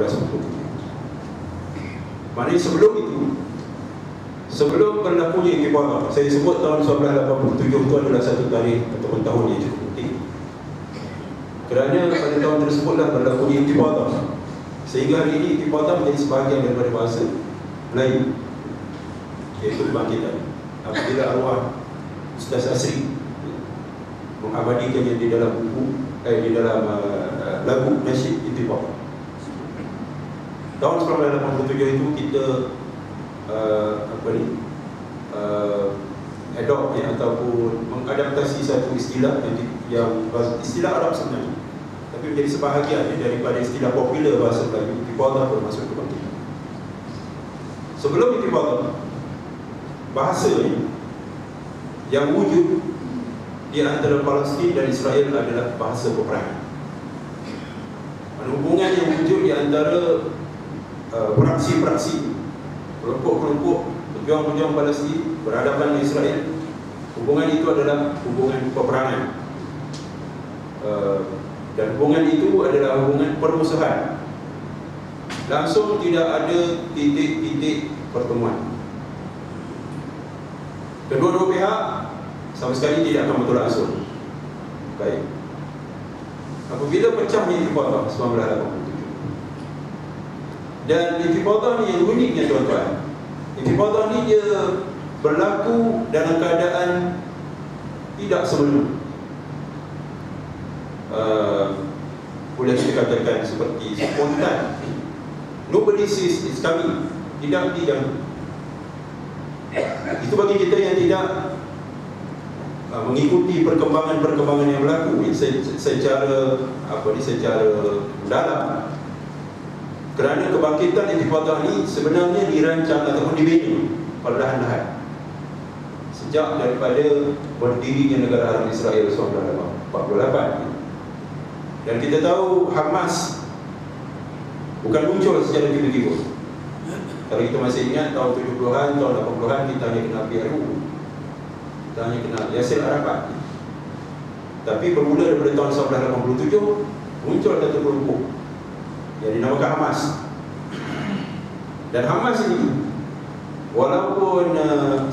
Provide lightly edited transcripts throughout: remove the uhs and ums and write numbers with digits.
1947. Maknanya sebelum itu, sebelum berlakunya Intifada, saya sebut tahun 1987 itu adalah satu tarikh ataupun tahun yang cukup penting, kerana pada tahun tersebutlah berlakunya Intifada, sehingga hari ini Intifada menjadi sebahagian daripada bahasa Melayu, iaitu kebangkitan. Apabila arwah Ustaz Asri mengabadikannya di dalam buku, di dalam lagu nasyid Intifada. Tahun 1987 itu kita adopt ataupun mengadaptasi satu istilah yang istilah Arab sebenarnya, tapi menjadi sebahagian daripada istilah popular bahasa Melayu. Intifada bermaksud kebangkitan. Sebelum Intifada, bahasa yang wujud di antara Palestin dan Israel adalah bahasa peperangan. Hubungan yang wujud di antara praksi-praksi, kelompok-kelompok pejuang-pejuang Palestin berhadapan dengan Israel, hubungan itu adalah hubungan peperangan, dan hubungan itu adalah hubungan permusuhan. Langsung tidak ada titik-titik pertemuan. Kedua-dua pihak sama sekali tidak akan bertolak ansur. Baik. Apabila pecahnya Intifada 1987, dan Intifada ni yang uniknya tuan-tuan, Intifada ni dia berlaku dalam keadaan tidak semula. Boleh kita katakan seperti spontan. Nobody sees it's coming. Tidak dijangka. Itu bagi kita yang tidak mengikuti perkembangan-perkembangan yang berlaku secara secara dalam. Kerana kebangkitan Intifada ini sebenarnya dirancang ataupun dibina perlahan-lahan sejak daripada berdirinya negara Arab Israel 1948. Dan kita tahu Hamas bukan muncul secara tiba-tiba. Kalau kita masih ingat tahun 70-an, tahun 80-an, kita hanya kenal PLO, kita hanya kenal Yasser Arafat. Tapi bermula daripada tahun 1987 muncul satu kelompok yang dinamakan Hamas. Dan Hamas ini walaupun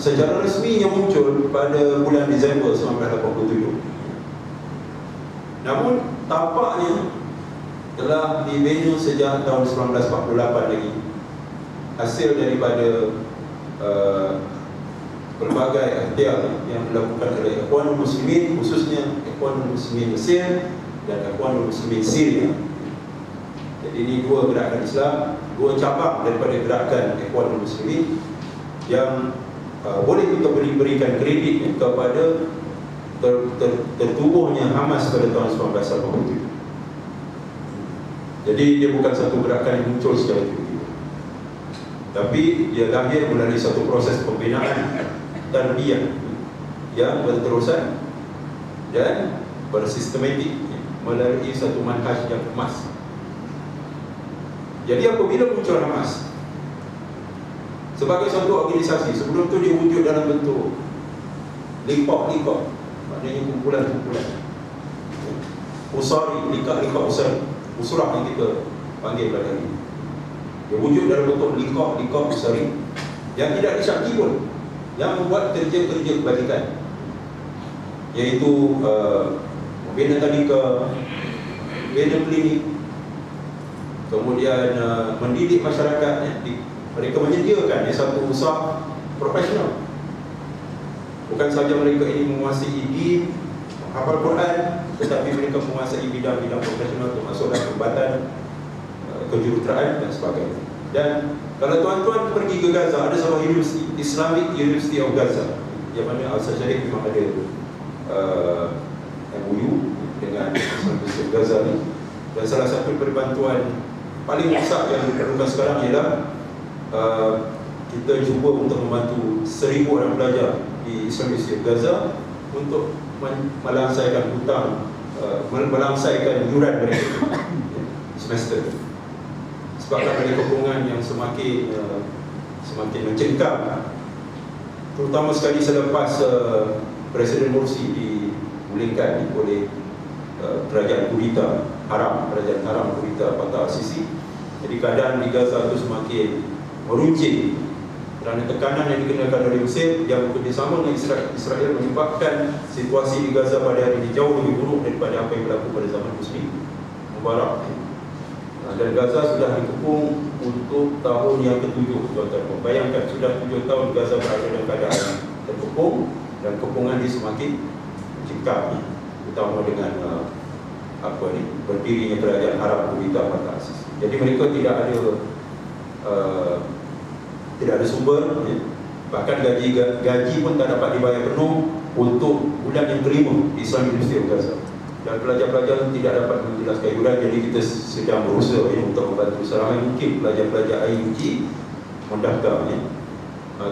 secara resminya muncul pada bulan Disember 1987, namun tampaknya telah dibina sejak tahun 1948 lagi, hasil daripada berbagai ikhtiar yang dilakukan oleh Ikhwanul Muslimin, khususnya Ikhwanul Muslimin Mesir dan Ikhwanul Muslimin Syria. Jadi ini dua gerakan Islam, dua cabang daripada gerakan Ikhwanul Muslimin yang boleh kita berikan kredit kepada tertubuhnya Hamas pada tahun 1987. Jadi dia bukan satu gerakan yang muncul secara tiba-tiba, tapi dia lahir melalui satu proses pembinaan tarbiyah yang berterusan dan bersistematik melalui satu manhaj yang emas. Jadi apabila muncul Hamas sebagai satu organisasi, sebelum itu dia wujud dalam bentuk likok-likok, maknanya kumpulan-kumpulan usari, likak-likak usari, usrah yang kita panggil pada hari ini. Dia wujud dalam bentuk likak-likak usari yang tidak disyaki pun, yang membuat kerja-kerja kebajikan, iaitu membina tadika, membina klinik, kemudian mendidik masyarakat. Mereka menyediakan satu usaha profesional. Bukan sahaja mereka ini menguasai din, menghafal Quran, tetapi mereka menguasai bidang-bidang profesional termasuk perubatan, kejuruteraan dan sebagainya. Dan kalau tuan-tuan pergi ke Gaza, ada sebuah universiti, Islamic University of Gaza, yang mana Al-Azhar Sharif memang ada MOU dengan Islamic University of Gaza ni. Dan salah satu perbantuan paling besar yang diperlukan sekarang ialah kita cuba untuk membantu 1,000 orang pelajar di Islamic University of Gaza untuk melangsaikan hutang, melangsaikan yuran mereka semester. Sebabkan ada kepungan yang semakin mencengkam, terutama sekali selepas Presiden Morsi digulingkan oleh kerajaan Kurita Haram, kerajaan Haram Kurita Fatah Al-Sisi, Jadi keadaan di Gaza itu semakin meruncing kerana tekanan yang dikenakan oleh Mesir yang bekerjasama dengan Israel menyebabkan situasi di Gaza pada hari ini jauh lebih buruk daripada apa yang berlaku pada zaman Husni Mubarak. Dan Gaza sudah dikepung untuk tahun yang ke-7, tuan-tuan. Bayangkan sudah 7 tahun Gaza berada dalam keadaan terkepung dan kepungan ini semakin mencekam, terutama dengan berdirinya kerajaan Arab Berita Fatah Asis. Jadi mereka tidak ada sumber, ya. Bahkan gaji pun tak dapat dibayar penuh untuk bulan yang kelima di Islamic University of Gaza. Dan pelajar-pelajar tidak dapat menjelaskan iuran. Jadi kita sedang berusaha, ya, untuk membantu seramai mungkin pelajar-pelajar IUG mendaftar, ya.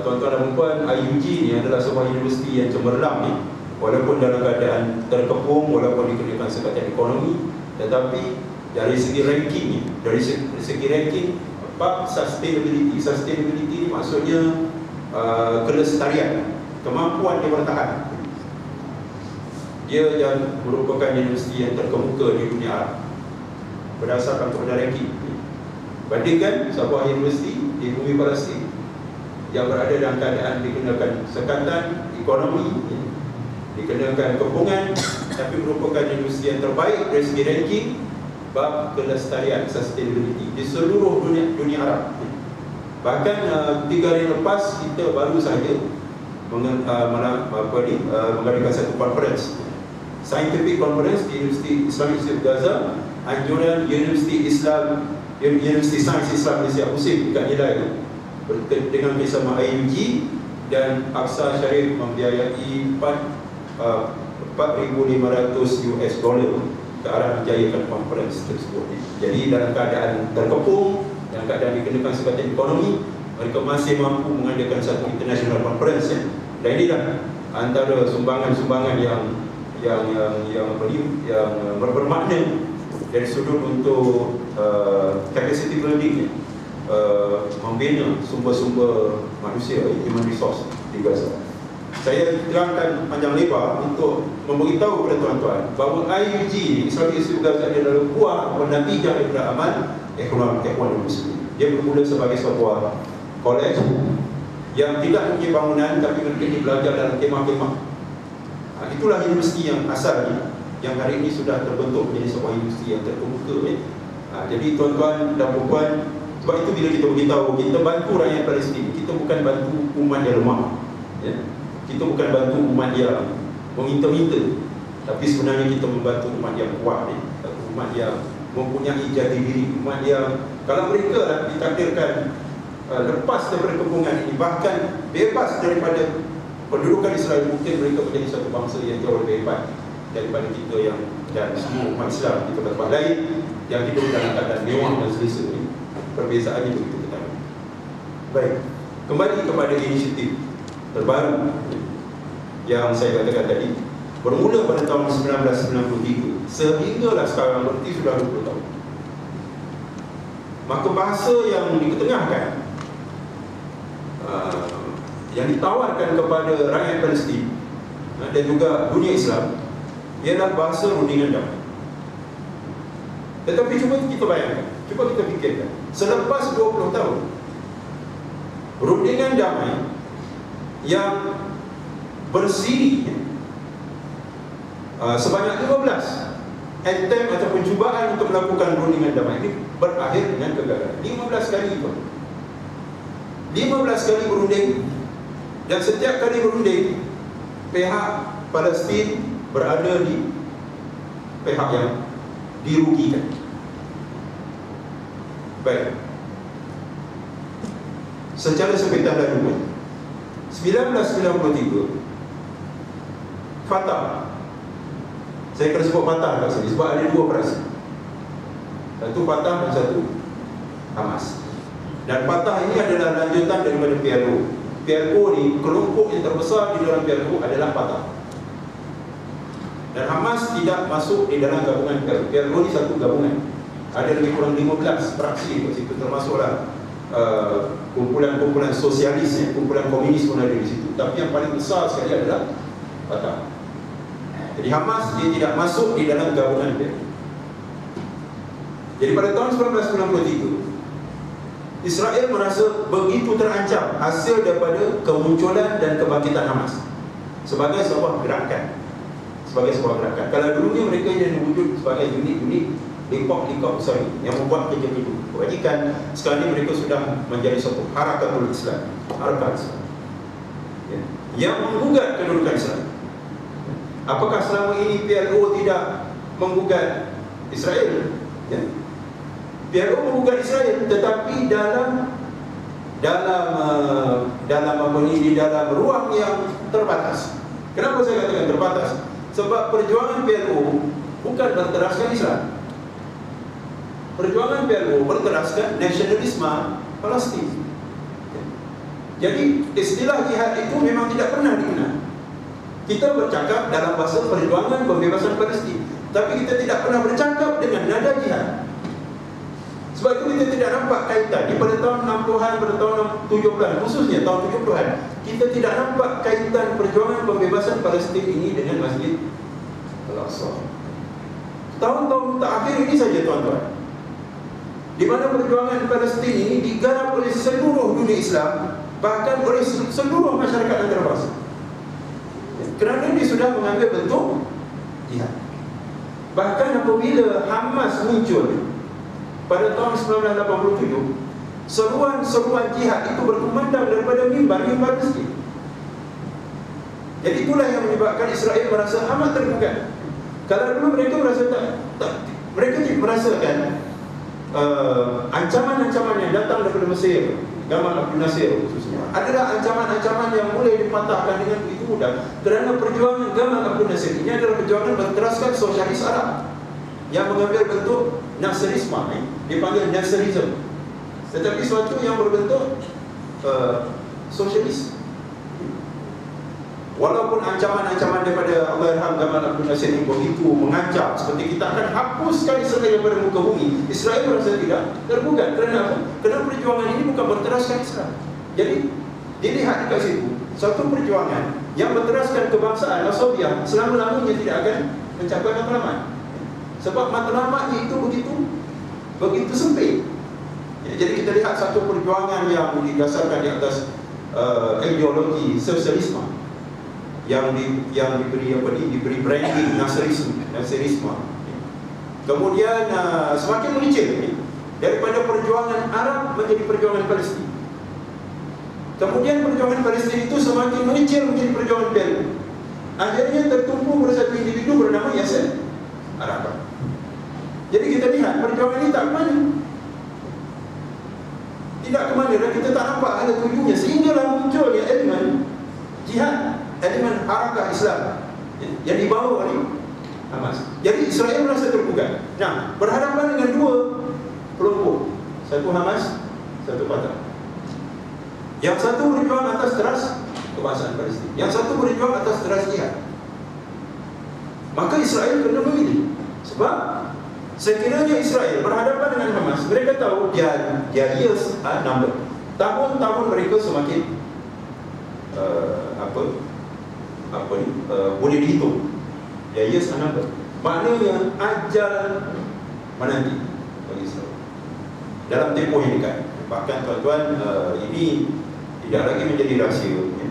Tuan-tuan dan puan, IUG ni adalah sebuah universiti yang cemerlang, ya. Walaupun dalam keadaan terkepung, walaupun dikenakan sekatan ekonomi, tetapi dari segi ranking, bab sustainability ni maksudnya kelestarian, kemampuan dia bertahan. Dia yang merupakan universiti yang terkemuka di dunia Arab berdasarkan kepada ranking. Bandingkan sebuah universiti di bumi Palestin yang berada dalam keadaan dikenakan sekatan ekonomi, dikenakan kepungan, tapi merupakan universiti yang terbaik dari segi ranking bab kelestarian, sustainability di seluruh dunia Arab. Bahkan 3 hari lepas kita baru saja mengadakan satu conference, scientific conference di Universiti Islamic University of Gaza, anjuran Universiti Sains Islam Malaysia USIM dekat nilai dengan bersama IUG dan Aqsa Sharif membiayai $4,500 ke arah menjayakan conference tersebut. Jadi dalam keadaan terkepung, dalam keadaan dikenakan sekatan ekonomi, mereka masih mampu mengadakan satu international conference, ya. Dan inilah antara sumbangan-sumbangan yang bermakna dari sudut untuk capacity building, membina sumber-sumber manusia, human resource di Gaza. Saya terangkan panjang lebar untuk memberitahu kepada tuan-tuan bahawa IUG, Islamic University of Gaza, adalah buah natijah daripada amal Ikhwan Muslimin. Dia bermula sebagai sebuah college yang tidak mempunyai bangunan, tapi mereka belajar dalam kemah-kemah. Itulah universiti yang asalnya, yang hari ini sudah terbentuk menjadi sebuah universiti yang terkemuka, ya. Jadi tuan-tuan dan puan, sebab itu bila kita beritahu kita bantu rakyat Palestin, kita bukan bantu umat yang lemah, ya. Kita bukan bantu umat yang meminta-minta, tapi sebenarnya kita membantu umat yang kuat, ya. Umat yang mempunyai jati diri, umat yang kalau mereka ditakdirkan lepas daripada kepungan ini, bahkan bebas daripada pendudukan Israel, mungkin mereka menjadi satu bangsa yang jauh lebih hebat daripada kita yang dan semua umat Islam di tempat lain yang hidup dalam keadaan mewah dan selesa ini. Perbezaannya begitu ketat. Baik, kembali kepada inisiatif terbaru yang saya katakan tadi, bermula pada tahun 1993 sehinggalah sekarang, berarti sudah 20 tahun. Maka bahasa yang diketengahkan, yang ditawarkan kepada rakyat Palestin dan juga dunia Islam ialah bahasa rundingan damai. Tetapi cuba kita bayangkan, cuba kita fikirkan, selepas 20 tahun rundingan damai yang bersiri sebanyak 15 attempt ataupun cubaan untuk melakukan rundingan damai ini berakhir dengan kegagalan. 15 kali itu, 15 kali berunding, dan setiap kali berunding pihak Palestin berada di pihak yang dirugikan. Baik, secara sepetan laluan 1993 Fatah, saya kena sebut Fatah kat sini sebab ada dua operasi, satu Fatah dan satu Hamas. Dan Fatah ini adalah lanjutan daripada PLO. PLO ni, kelompok yang terbesar di dalam PLO adalah Fatah. Dan Hamas tidak masuk di dalam gabungan PLO. PLO ni satu gabungan, ada lebih kurang 15 fraksi kat situ, termasuklah kumpulan-kumpulan sosialis, kumpulan komunis pun ada di situ. Tapi yang paling besar sekali adalah Fatah. Jadi Hamas dia tidak masuk di dalam gabungan PLO. Jadi pada tahun 1993 Israel merasa begitu terancam hasil daripada kemunculan dan kebangkitan Hamas sebagai sebuah gerakan. Kalau dulunya mereka yang wujud sebagai unit-unit lingkup besar yang membuat kerja-kerja kebajikan, sekarang ini mereka sudah menjadi satu harakatul Islam, ya, yang menggugat kedudukan Islam. Apakah selama ini PLO tidak menggugat Israel? Ya. PLO menggugat Israel, tetapi dalam ruang yang terbatas. Kenapa saya katakan terbatas? Sebab perjuangan PLO bukan berteraskan Islam. Perjuangan PLO berteraskan nasionalisme Palestin. Jadi istilah jihad itu memang tidak pernah dikenal. Kita bercakap dalam bahasa perjuangan pembebasan Palestin, tapi kita tidak pernah bercakap dengan nada jihad. Sebab itu kita tidak nampak kaitan di pada tahun 60-an, pada tahun 70-an, khususnya tahun 70-an, kita tidak nampak kaitan perjuangan pembebasan Palestin ini dengan Masjid Al-Aqsa. Tahun-tahun terakhir ini saja, tuan-tuan, di mana perjuangan Palestin ini digarap oleh seluruh dunia Islam, bahkan oleh seluruh masyarakat antarabangsa, kerana dia sudah mengambil bentuk jihad. Bahkan apabila Hamas muncul pada tahun 1987, seruan-seruan jihad itu berkumandang daripada mimbar-mimbar masjid. Jadi itulah yang menyebabkan Israel merasa amat tergugat. Kalau dulu mereka merasa mereka merasakan ancaman-ancaman yang datang daripada Mesir, Gamal Abdul Nasir khususnya, adalah ancaman-ancaman yang boleh dipatahkan dengan begitu mudah. Kerana perjuangan Gamal Abdul Nasir ini adalah perjuangan berteraskan sosialis Arab yang mengambil bentuk Nasserisme, dipanggil Nasserism, tetapi suatu yang berbentuk sosialis. Walaupun ancaman-ancaman daripada Allahyarham Gamal Abdul Nasir ini begitu mengancam, seperti kita akan hapuskan Israel daripada muka bumi, Israel merasa tidak tergugat. Kerana apa? Kerana perjuangan ini bukan berteraskan Islam. Jadi dilihat dekat situ, satu perjuangan yang berteraskan kebangsaan Soviet selama-lamanya tidak akan mencapai matlamat. Sebab matlamatnya itu begitu sempit. Ya, jadi kita lihat satu perjuangan yang didasarkan di atas ideologi sosialisme yang diberi branding Nasserisme. Kemudian semakin mengecil daripada perjuangan Arab menjadi perjuangan Palestin. Kemudian perjuangan Palestin itu semakin mengecil menjadi perjuangan PLO. Akhirnya tertumpu pada satu individu bernama Yasser Arafat. Jadi kita lihat perjuangan ini tak kemana. Tidak kemana, dan kita tak nampak ada tujuannya, sehinggalah munculnya elemen jihad, elemen harakah Islam yang dibawa oleh Hamas. Jadi Israel merasa tergugat. Nah, berhadapan dengan dua kelompok, satu Hamas, satu Fatah. Yang satu berjuang atas teras kebangsaan Palestin, yang satu berjuang atas teras jihad. Maka Israel kena memilih. Sebab sekiranya Israel berhadapan dengan Hamas, mereka tahu dia years number. Tahun-tahun mereka semakin boleh dihitung. Dia years number. Maknanya ajal menanti bagi Israel dalam tempoh yang dekat. Bahkan tuan-tuan, ini tidak lagi menjadi rahsia, ya.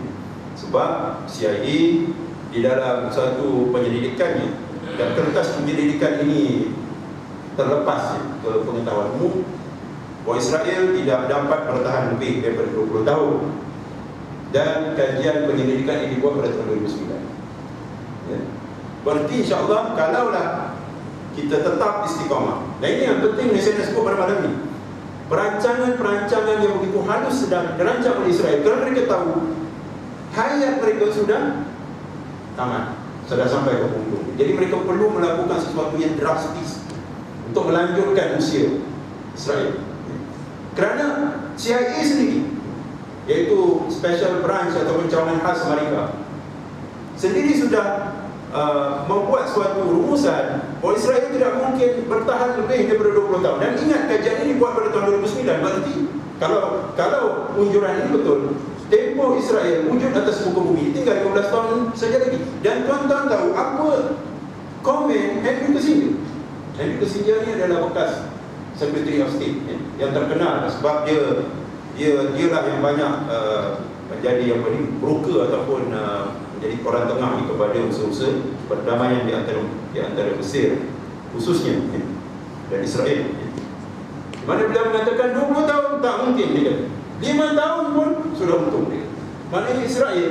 Sebab CIA di dalam satu penyelidikannya, dan kertas penyelidikan ini terlepas ke pengetahuan umum, bahawa Israel tidak dapat bertahan lebih daripada 20 tahun, dan kajian penyelidikan ini dibuat pada tahun 2009. Ya. Berarti insyaAllah kalaulah kita tetap istiqamah, dan ini yang penting saya nak sebut pada malam ini, perancangan-perancangan yang begitu halus sedang dirancang oleh Israel, kerana mereka tahu hayat mereka sudah tamat, sudah sampai ke penghujung. Jadi mereka perlu melakukan sesuatu yang drastis untuk melanjutkan usia Israel. Kerana CIA sendiri, iaitu Special Branch atau cawangan khas Amerika, sendiri sudah membuat suatu rumusan bahawa Israel tidak mungkin bertahan lebih daripada 20 tahun. Dan ingat, kajian ini buat pada tahun 2009. Berarti kalau unjuran ini betul, tempoh Israel wujud atas muka bumi tinggal 15 tahun saja lagi. Dan tuan-tuan tahu apa komen Henry Kissinger? Henry Kissinger ni adalah bekas Secretary of State yang terkenal sebab dialah yang banyak menjadi broker ataupun menjadi orang tengah kepada usaha-usaha perdamaian di antara Mesir khususnya dan Israel. Di mana beliau mengatakan 20 tahun tak mungkin dia. 5 tahun pun sudah untung dia. Maknanya Israel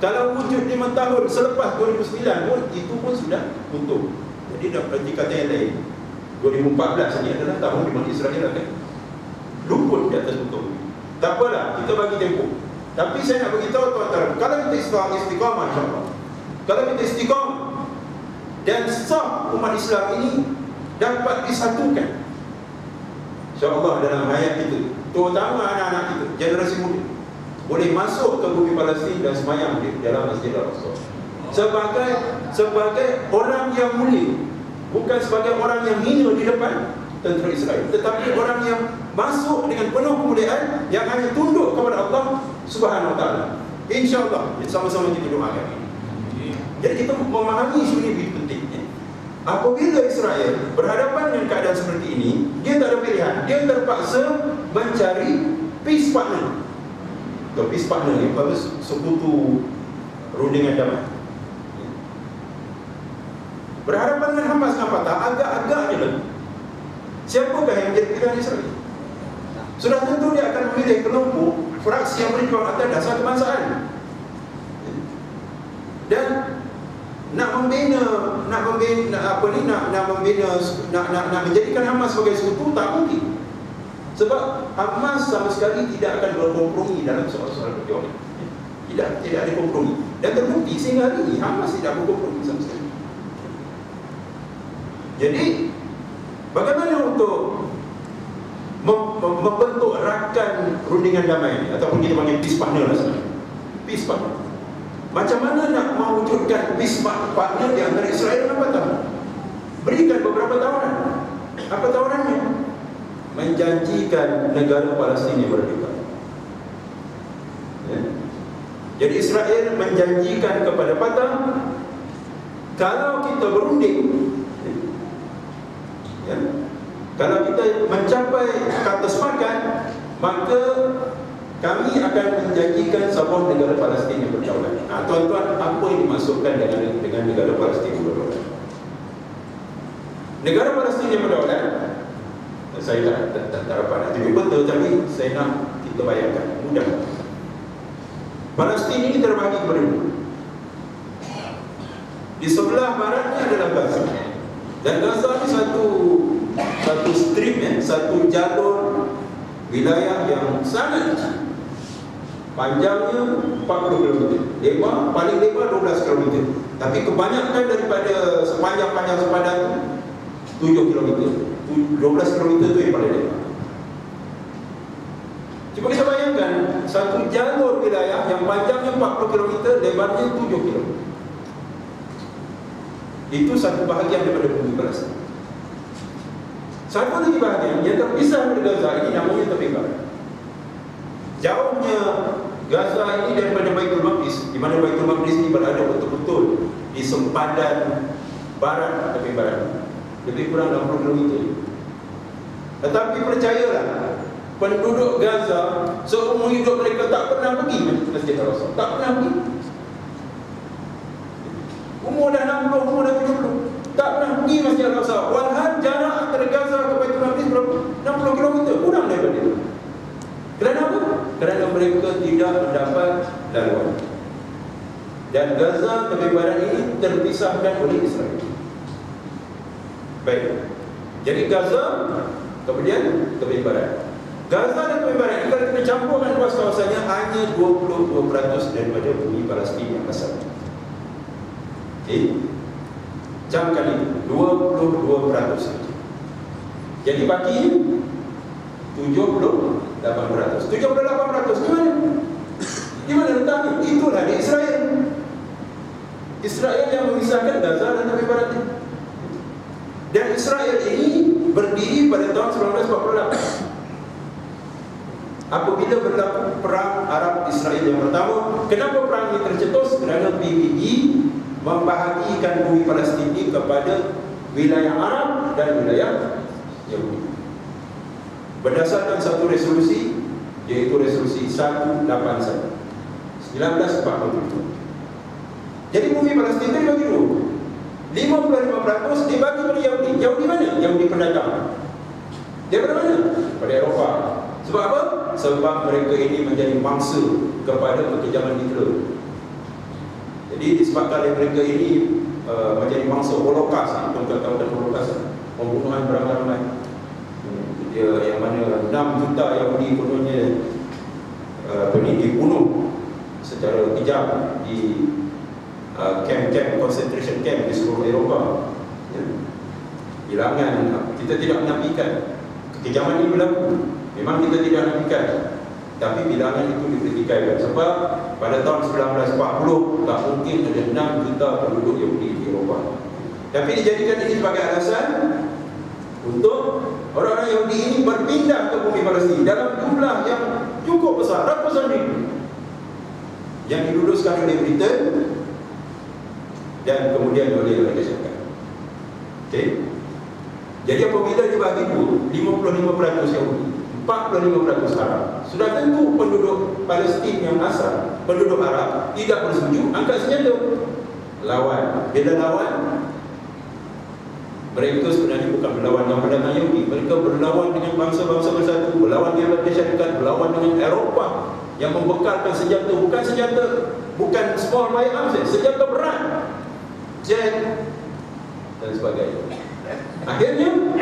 kalau wujud 5 tahun selepas 2009 pun itu pun sudah untung. Jadi dapat kata yang lain, 2014 ini adalah tahun di mana Israel akan luput di atas muka bumi. Tak apalah, kita bagi tempoh. Tapi saya nak beritahu tuan-tuan, kalau kita istiqamah insya-Allah, kalau kita istiqamah dan sah umat Islam ini dapat disatukan, insya-Allah dalam hayat kita, terutama anak-anak kita, generasi muda, boleh masuk ke bumi Palestin dan semayang di dalam Masjid Al-Aqsa sebagai orang yang mulia, bukan sebagai orang yang hina di depan tentera Israel, tetapi orang yang masuk dengan penuh kemuliaan, yang hanya tunduk kepada Allah Subhanahu Wa Taala. InsyaAllah sama-sama kita doakan. Jadi kita memahami isu ini begitu pentingnya. Apabila Israel berhadapan dengan keadaan seperti ini, dia tak ada pilihan, dia terpaksa mencari peace partner. Atau peace partner ni apa? Sekutu rundingan damai. Berhadapan dengan Hamas dan Fatah, agak-agaknya lagi. Siapakah yang menjadi pilihan Israel? Sudah tentu dia akan memilih kelompok fraksi yang berjuang atas dasar kebangsaan. Dan nak menjadikan Hamas sebagai sekutu tak mungkin. Sebab Hamas sama sekali tidak akan berkompromi dalam soal-soal perjuangan. Tidak ada kompromi. Dan terbukti sehingga hari ini Hamas tidak berkompromi sama sekali. Jadi bagaimana untuk membentuk rakan rundingan damai ini, ataupun kita panggil peace partner lah sebenarnya. Peace partner. Macam mana nak mewujudkan peace partner di antara Israel dan Fatah? Berikan beberapa tawaran. Apa tawarannya? Menjanjikan negara Palestin yang merdeka. Ya. Jadi Israel menjanjikan kepada Fatah, kalau kita berunding, ya, kalau kita mencapai kata sepakat, maka kami akan menjanjikan sebuah negara Palestin yang berdaulat. Tuan-tuan, apa yang dimaksudkan dengan negara Palestin yang berdaulat? Negara Palestin yang berdaulat, saya tak dapat nak tunjuk betul, tapi saya nak kita bayangkan mudah. Palestin ini terbagi kepada dua. Di sebelah baratnya adalah Gaza. Dan Gaza ini satu strip, satu jalur wilayah yang sangat kecil. Panjangnya 40 km, paling lebar 12 km. Tapi kebanyakan daripada sepanjang sepadan itu 7 km. 12 km itu yang paling lebar. Cuba kita bayangkan satu jalur wilayah yang panjangnya 40 km, lebarnya 7 km. Itu satu bahagian daripada bumi Palestin. Satu lagi bahagian yang terpisah dari Gaza ini namanya tepi barat. Jauhnya Gaza ini daripada Baitul Maqdis, di mana Baitul Maqdis ini berada betul-betul di sempadan barat tepi barat, lebih kurang 60 km. Tetapi percayalah, penduduk Gaza seumur hidup mereka tak pernah pergi Masjid Al-Aqsa, tak pernah pergi. Umur dah 60, umur dah 70, tak pernah pergi Masjid Al-Aqsa. Walhal jarak antara Gaza ke Baitul Maqdis berapa? 60 km, kurang daripada itu. Kerana apa? Kerana mereka tidak mendapat laluan. Dan Gaza tepi barat ini terpisahkan oleh Israel. Baik. Jadi Gaza, kemudian tepi barat. Gaza dan tepi barat ini kalau kita campurkan luas kawasannya hanya 22% daripada bumi Palestin yang asal. Camkan itu 22% saja. Jadi bagi 78%. 78% di mana? Di mana letaknya? Itulah di Israel. Israel yang memisahkan Gaza dan tepi barat ini. Dan Israel ini berdiri pada tahun 1948. Apabila berlaku perang Arab Israel yang pertama. Kenapa perang ini tercetus? Kerana PBB membahagikan bumi Palestin ini kepada wilayah Arab dan wilayah Yahudi. berdasarkan satu resolusi, yaitu resolusi 181 1947. Jadi bumi Palestin itu dibagi dua. 55% dibagi pada Yahudi. Yahudi mana? Yahudi pendatang. Daripada mana? Pada Eropah. Sebab apa? Sebab mereka ini menjadi mangsa kepada kekejaman Hitler. Jadi disebabkan oleh mereka ini menjadi mangsa Holocaust, tahun-tahun Holocaust, pembunuhan beramai-ramai. Yang mana 6 juta Yahudi kononnya dibunuh secara kejam di camp concentration camp di seluruh Eropah. Bilangan kita tidak menafikan kekejaman ini berlaku. Memang kita tidak menafikan, tapi bilangan itu dipertikaikan. Sebab pada tahun 1940 tak mungkin ada 6 juta penduduk Yahudi di Eropah. Tapi dijadikan ini sebagai alasan untuk orang-orang Yahudi ini berpindah ke bumi Palestin dalam jumlah yang cukup besar, ratusan ribu, yang diluluskan oleh Britain dan kemudian oleh Amerika Syarikat. Okey. Jadi apabila dibagi dua, 55% Yahudi, 45% Arab, sudah tentu penduduk Palestin yang asal, penduduk Arab tidak bersetuju angkat senjata lawan. Bila lawan, mereka sebenarnya bukan berlawan dengan pendatang Yahudi, mereka berlawan dengan bangsa-bangsa bersatu, berlawan dengan Amerika Syarikat, berlawan dengan Eropah yang membekalkan senjata, bukan small firearms, senjata berat, jet dan sebagainya. Akhirnya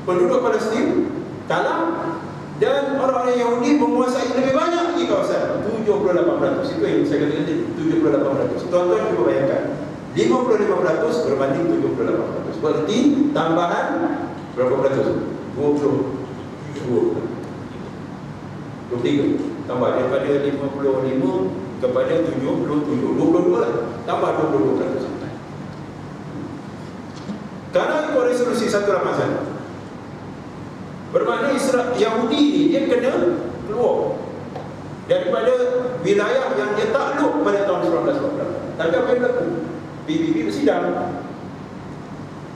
penduduk Palestin kalah dan orang-orang Yahudi menguasai lebih banyak lagi kawasan, 78%. Itu yang saya katakan tadi, 78%. Tuan-tuan cuba bayangkan, 55% berbanding 78%. Berarti tambahan berapa peratus? 23. Tambah daripada 55 kepada 77. 22 lah. Tambah 22%. Karena itu resolusi 181, bermakna Yahudi ini dia kena keluar daripada wilayah yang dia takluk pada tahun 1948. Tapi apa yang berlaku? PBB bersidang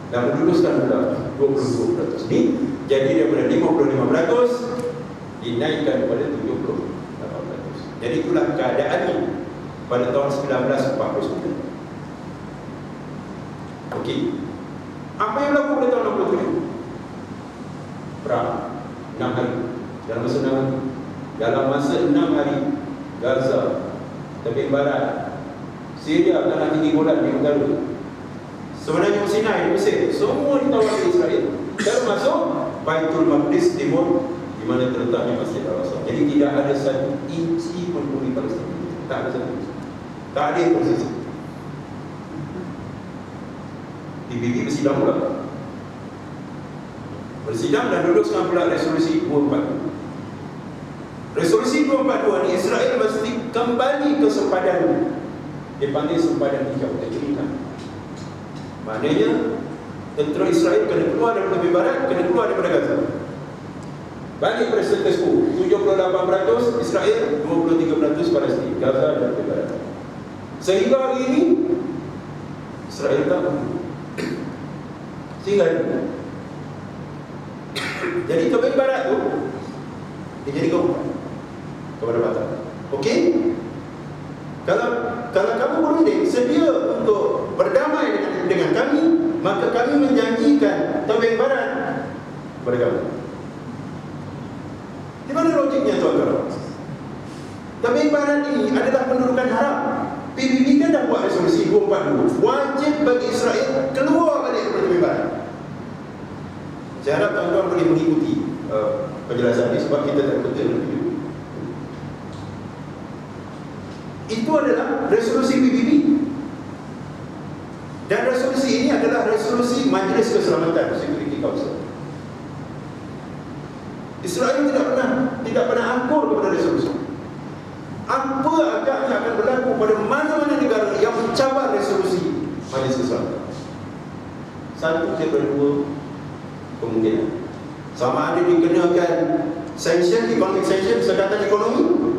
dan meluluskan pula 22% ini. Jadi daripada 55% dinaikkan kepada 78%. Jadi itulah keadaannya pada tahun 1949. Okey. Apa yang berlaku pada tahun 67? Perang 6 hari. Dalam masa 6 hari, Gaza, tepi barat, Syria, tanah tinggi Golan di utara, sebenarnya Sinai, Mesir, semua ditawar Israel, termasuk Baitul Maqdis timur, di mana terletaknya Masjid Al-Aqsa. Jadi tidak ada satu inci pun bumi Palestin. Tak ada satu. Tak ada posisi. PBB bersidang pula. Bersidang dan luluskan pula resolusi 242. Resolusi 242 ni Israel mesti kembali ke sempadan. Dia panggil sempadan hijau. Maknanya tentera Israel kena keluar daripada tepi barat, kena keluar daripada Gaza. Balik pada status quo, 78% Israel, 23% Palestin, Gaza dan tepi barat. Sehingga hari ini Israel tak sehingga jadi tepi barat tu dia jadi kaum kepada barat. Okey? Kalau kamu berunding sedia untuk berdamai dengan kami, maka kami menjanjikan tepi barat kepada kamu. Di mana logiknya tuan-tuan? Tepi barat ini adalah pendudukan haram. PBB kan dah buat resolusi 242, wajib bagi Israel keluar balik daripada tepi barat. Saya harap tuan-tuan boleh mengikuti penjelasan ini sebab kita tak betul dalam video. Itu adalah resolusi PBB. Dan resolusi ini adalah resolusi Majlis Keselamatan Security Council. Israel tidak pernah angkur kepada resolusi. Apa agaknya akan berlaku pada mana-mana negara yang mencabar resolusi Majlis Keselamatan? Satu daripada dua kemungkinan. Sama ada dikenakan sanction, economic sanction, sekatan ekonomi,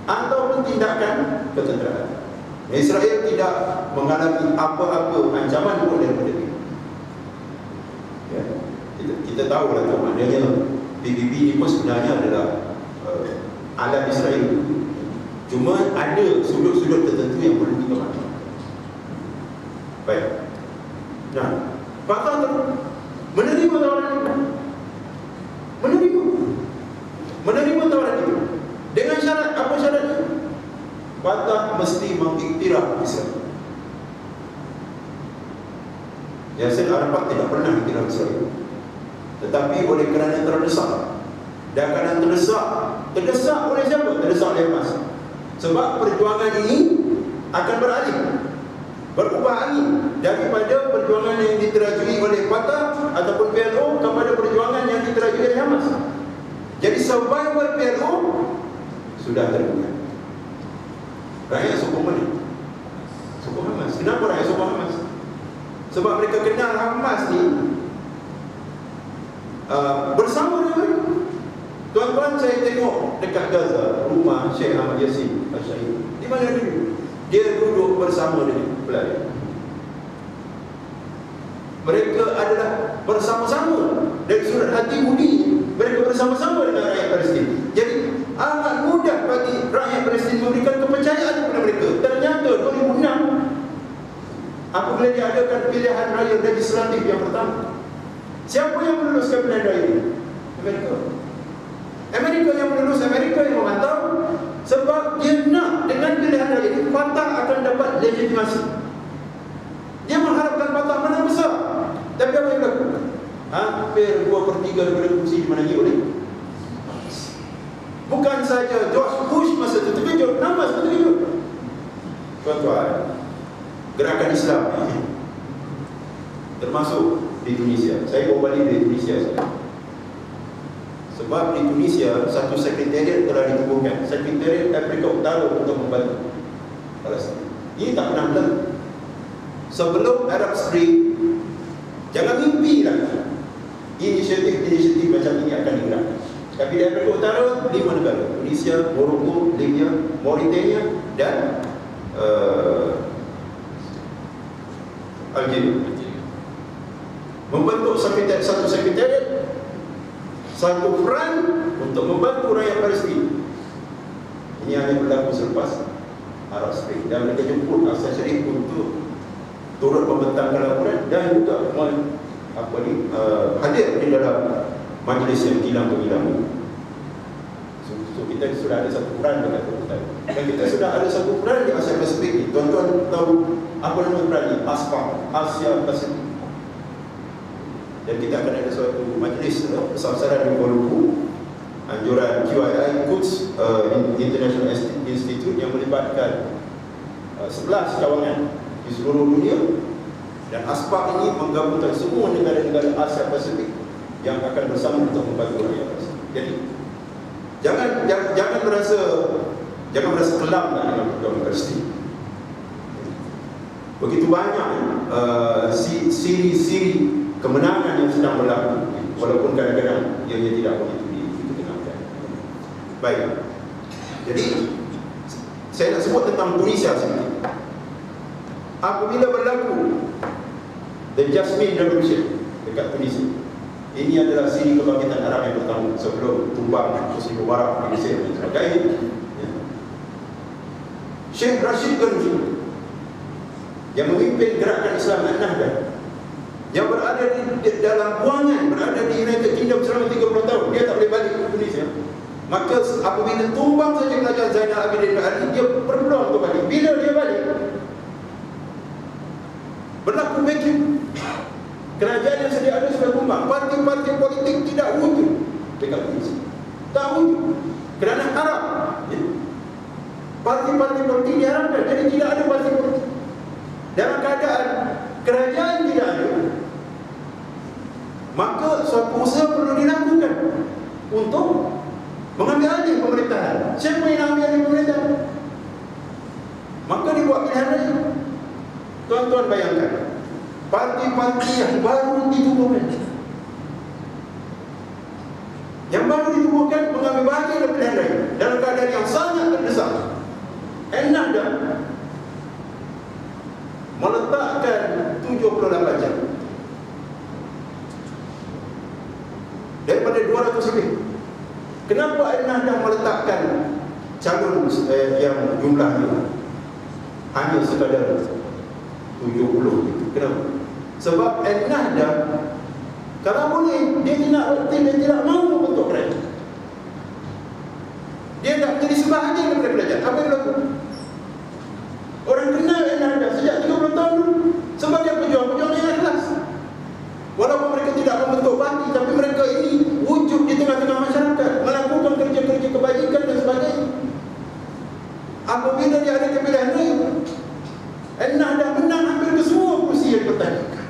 ataupun tindakan ketenteraan. Israel tidak mengalami apa-apa ancaman pun daripada itu. Ya. Kita Kita tahu lah tu, maknanya PBB ni pun sebenarnya adalah alat Israel. Cuma ada sudut-sudut tertentu yang perlu kita faham. Baik. Nah, Fatah tu menerima tawaran itu. Menerima tawaran itu. Dengan syarat, apa syaratnya? Fatah mesti mengiktiraf Israel. Yasser Arafat tidak pernah iktiraf Israel. Tetapi oleh kerana terdesak, dan kerana terdesak oleh siapa? Terdesak oleh Hamas. Sebab perjuangan ini akan berubah angin daripada perjuangan yang diterajui oleh Fatah ataupun PLO kepada perjuangan yang diterajui oleh Hamas. Jadi survival PLO sudah terbuka. Rakyat sokong mana? Sokong Hamas. Kenapa rakyat sokong Hamas? Sebab mereka kenal Hamas ni bersama dengan mereka. Tuan-tuan, saya tengok dekat Gaza rumah Syekh Ahmad Yassin Al-Syahid. Di mana dia? Dia duduk bersama dengan pelari. Mereka adalah bersama-sama. Dari sudut hati budi, mereka bersama-sama dengan rakyat Palestin. Jadi amat mudah bagi rakyat Palestin memberikan kepercayaan kepada mereka. Ternyata 2006 apabila diadakan pilihan raya legislatif yang pertama, siapa yang meluluskan pilihan raya ini? Amerika yang melulus, Amerika yang memantau. Sebab dia nak dengan pilihan raya ini Fatah akan dapat legitimasi. Dia mengharapkan Fatah menang besar. Tapi apa yang berlaku? Hampir 2/3 daripada kursi dimenangi oleh Hamas. Bukan saja George Bush masa itu terkejut, Hamas pun terkejut. Tuan-tuan, gerakan Islam ini termasuk di Tunisia. Saya bawa balik di Tunisia sekarang. Sebab di Tunisia satu sekretariat telah ditubuhkan, Sekretariat Afrika Utara untuk membantu Palestin. Ini tak pernah berlaku. Sebelum Arab Spring, jangan mimpi lah inisiatif macam ini akan digerakkan. Tapi di Afrika Utara 5 negara: Tunisia, Morocco, Libya, Mauritania dan Algeria membentuk satu sekretariat, satu front untuk membantu rakyat Palestin. Ini hanya berlaku selepas Arab Spring, dan mereka jemput Asad Sharif untuk turut membentangkan laporan dan juga hadir di dalam majlis yang kilang-kilang. So kita sudah ada satu front dengan Tuan, dan kita sudah ada satu front di Asia Pasifik ni. Tuan-tuan tahu apa nama front ni? ASPA, Asia Pasifik. Dan kita akan ada suatu majlis besar-besaran di Kuala Lumpur, anjuran QII Quds International Institute, yang melibatkan 11 cawangan di seluruh dunia. Dan ASPA ini menggabungkan semua negara-negara Asia Pasifik yang akan bersama untuk membantu rakyat Palestin. Jadi jangan merasa kelam dengan perjuangan Palestin. Begitu banyak siri-siri kemenangan yang sedang berlaku, walaupun kadang-kadang ianya tidak begitu dikenalkan. Baik. Jadi saya nak sebut tentang Tunisia sedikit. Apabila berlaku The Jasmine Revolution dekat Tunisia, ini adalah siri kebangkitan Arab yang pertama sebelum tumbang Hosni Mubarak di Mesir dan sebagainya. Syekh Rashid Ghanouchi yang memimpin gerakan Islam An-Nahdah, yang berada di dalam buangan, berada di United Kingdom selama 30 tahun, dia tak boleh balik ke Indonesia. Maka apabila tumbang saja kerajaan Zainal Abidin Ali, dia berpeluang untuk balik. Bila dia balik, berlaku vacuum. Kerajaan yang sedia ada sudah tumbang. Parti-parti politik tidak wujud dekat Indonesia. Tak wujud. Kerana Arab, parti-parti politik diharamkan. Jadi tidak ada parti politik. Dalam keadaan kerajaan tidak ada, maka suatu usaha perlu dilakukan untuk mengambil alih pemerintahan. Siapa yang nak ambil alih pemerintahan? Maka dibuat pilihan raya. Tuan-tuan bayangkan, parti-parti yang baru ditubuhkan, mengambil bahagian dalam pilihan raya dalam keadaan yang sangat terdesak. An-Nahdah meletakkan 78 jam Kenapa Al-Nahdaf meletakkan calon yang jumlahnya hanya sekadar 70 gitu? Kenapa? Sebab Al-Nahdaf kalau boleh dia tidak mahu membentuk kerajaan. Dia tak menjadi sebahagian daripada kerajaan. Apa yang berlaku? Orang kenal Al-Nahdaf sejak 30 tahun dulu sebagai pejuang-pejuang yang ikhlas. Walaupun mereka tidak membentuk parti, tapi mereka ini wujud di tengah-tengah masyarakat, melakukan kerja-kerja kebajikan dan sebagainya. Apabila dia ada kepilihan lain, Al-Nahdaf menang hampir ke semua kursi yang dipertandingkan.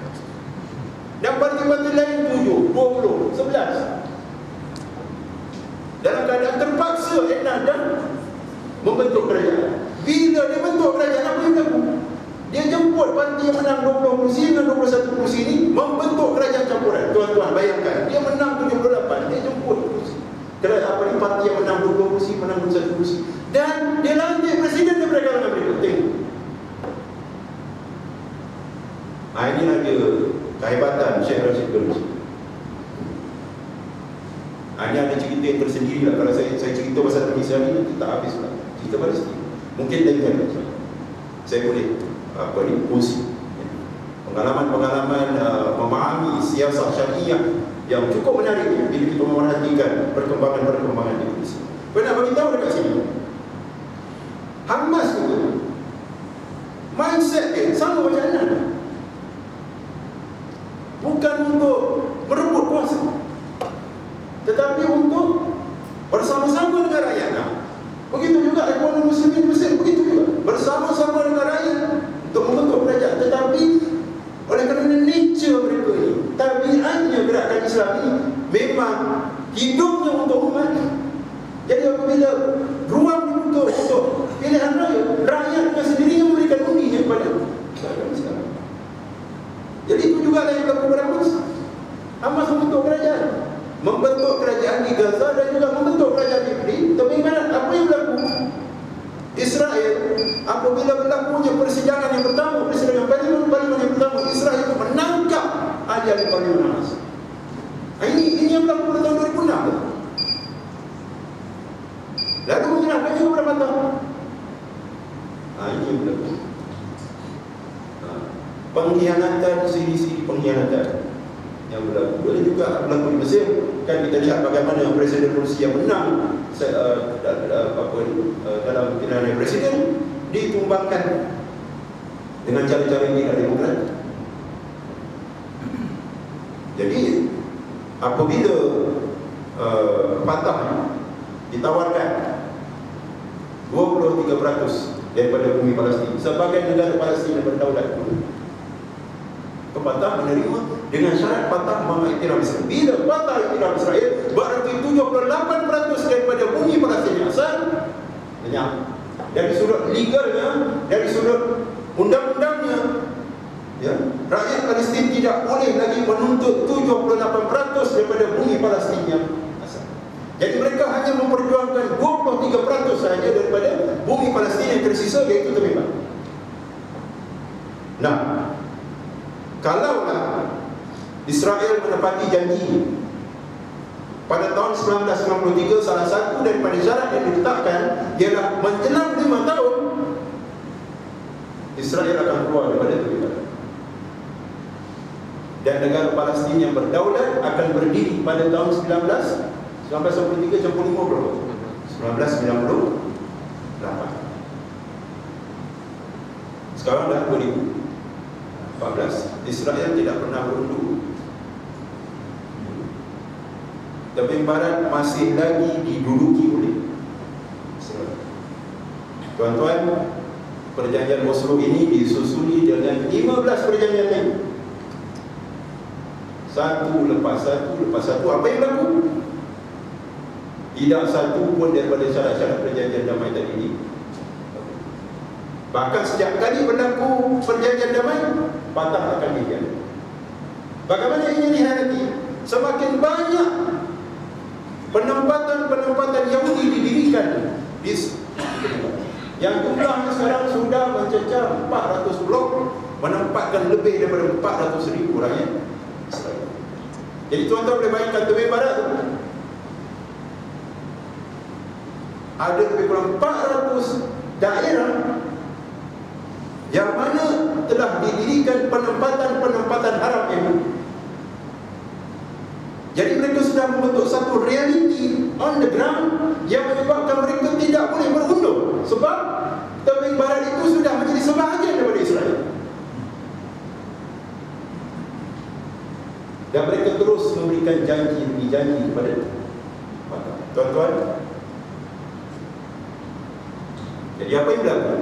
Dan parti-parti lain 7, 20, 11. Dalam keadaan terpaksa Al-Nahdaf membentuk kerajaan. Bila dia bentuk kerajaan, apa yang berlaku? Dia jemput parti yang menang 20 kursi dengan 21 kursi ini membentuk kerajaan campuran. Tuan-tuan bayangkan, dia menang 78, dia jemput kursi. Kerajaan parti yang menang 20 kursi, menang 21 kursi. Dan dia lantik presiden daripada kalangan mereka. Tengok. Ini ada kehebatan Syekh Rashid Gharzi. Ini ada cerita yang tersendiri lah. Kalau saya cerita pasal Tunisia ni, nanti tak habis lah. Cerita Palestin mungkin lain kali saya boleh kongsi pengalaman-pengalaman memahami siasat syariah yang cukup menarik bila kita memerhatikan perkembangan-perkembangan di Tunisia. Saya nak beritahu dekat sini, Hamas itu mindset dia sama macam mana? Bukan untuk merebut kuasa, tetapi untuk bersama-sama dengan rakyat. Begitu juga ekonomi muslimin Mesir, begitu juga bersama-sama dengan rakyat untuk membentuk kerajaan. Tetapi oleh kerana nature mereka ini, tabiatnya gerakan Islam ini memang hidupnya untuk umat. Jadi apabila ruang dibutuh untuk pilihan raya, rakyat dengan sendirinya memberikan undinya kepada gerakan Islam. Jadi itu juga yang berlaku pada Hamas. Hamas membentuk kerajaan, membentuk kerajaan di Gaza dan juga membentuk kerajaan di Palestin. Tapi apa yang berlaku? Israel, apabila berlakunya persidangan yang pertama, persidangan parlimen yang pertama, Israel itu menangkap ahli-ahli parlimen Hamas. Ini yang berlaku pada tahun 2006. Lalu menyerahkannya beberapa tahun. Ini yang berlaku. Pengkhianatan, siri-siri pengkhianatan yang berlaku. Boleh juga berlaku di Mesir. Kan kita lihat bagaimana Presiden Rusia menang dalam pilihan presiden, ditumbangkan dengan cara-cara yang tidak demokrat. Jadi apabila Fatah ditawarkan 23% daripada bumi Palestin sebagai negara Palestin yang berdaulat, Fatah menerima dengan syarat Fatah mengiktiraf Israel. Bila Fatah iktiraf Israel, berarti 78% daripada bumi Palestin yang asal lenyap. Dari sudut legalnya, dari sudut undang-undangnya, ya, rakyat Palestin tidak boleh lagi menuntut 78% daripada bumi Palestin yang asal. Jadi mereka hanya memperjuangkan 23% sahaja daripada bumi Palestin yang tersisa, iaitu terbebas. Nah, kalaulah Israel menepati janji pada tahun 1993, salah satu daripada syarat yang ditetapkan ialah menjelang 5 tahun Israel akan keluar daripada terbebas. Dan negara Palestin yang berdaulat akan berdiri pada tahun 1993 campur 5 berapa? 1998. Sekarang dah 2014. Israel tidak pernah berundur. Tepi barat masih lagi diduduki oleh Israel. Tuan-tuan, perjanjian Oslo ini disusuli dengan 15 perjanjian lain. Satu lepas satu. Apa yang berlaku? Tidak satu pun daripada syarat-syarat perjanjian damai tadi ini. Bahkan setiap kali berlaku perjanjian damai, Fatah akan dihianati. Bagaimana ini dihayati? Semakin banyak penempatan Yahudi didirikan yang jumlahnya sekarang sudah mencecah 400 blok, menempatkan lebih daripada 400,000 rakyat Israel. Jadi tuan-tuan boleh bayangkan tepi barat tu ada lebih kurang 400 daerah yang mana telah didirikan penempatan-penempatan haram Yahudi. Jadi mereka sudah membentuk satu reality on the ground yang menyebabkan mereka tidak boleh berundur, sebab tebing barat itu sudah menjadi sebahagian daripada Israel. Dan mereka terus memberikan janji demi janji kepada tuan-tuan. Jadi apa yang berlaku?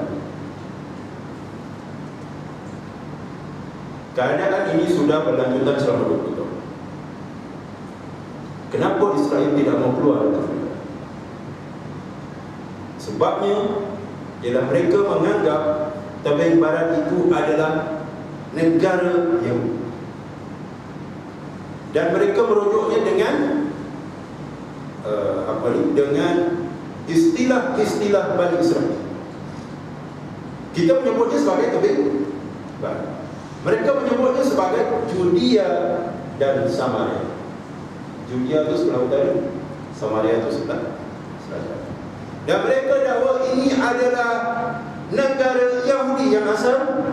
Keadaan ini sudah berlanjutan selama 20 tahun. Kenapa Israel tidak mau keluar dari Afrika? Sebabnya ialah mereka menganggap tebing barat itu adalah negara Yahudi. Dan mereka merujuknya dengan dengan istilah-istilah Bani Israel. Kita menyebutnya sebagai tebing barat. Mereka menyebutnya sebagai Judea dan Samaria. Judea itu sebelah utara, Samaria itu sebelah selatan. Dan mereka dakwa ini adalah negara Yahudi yang asal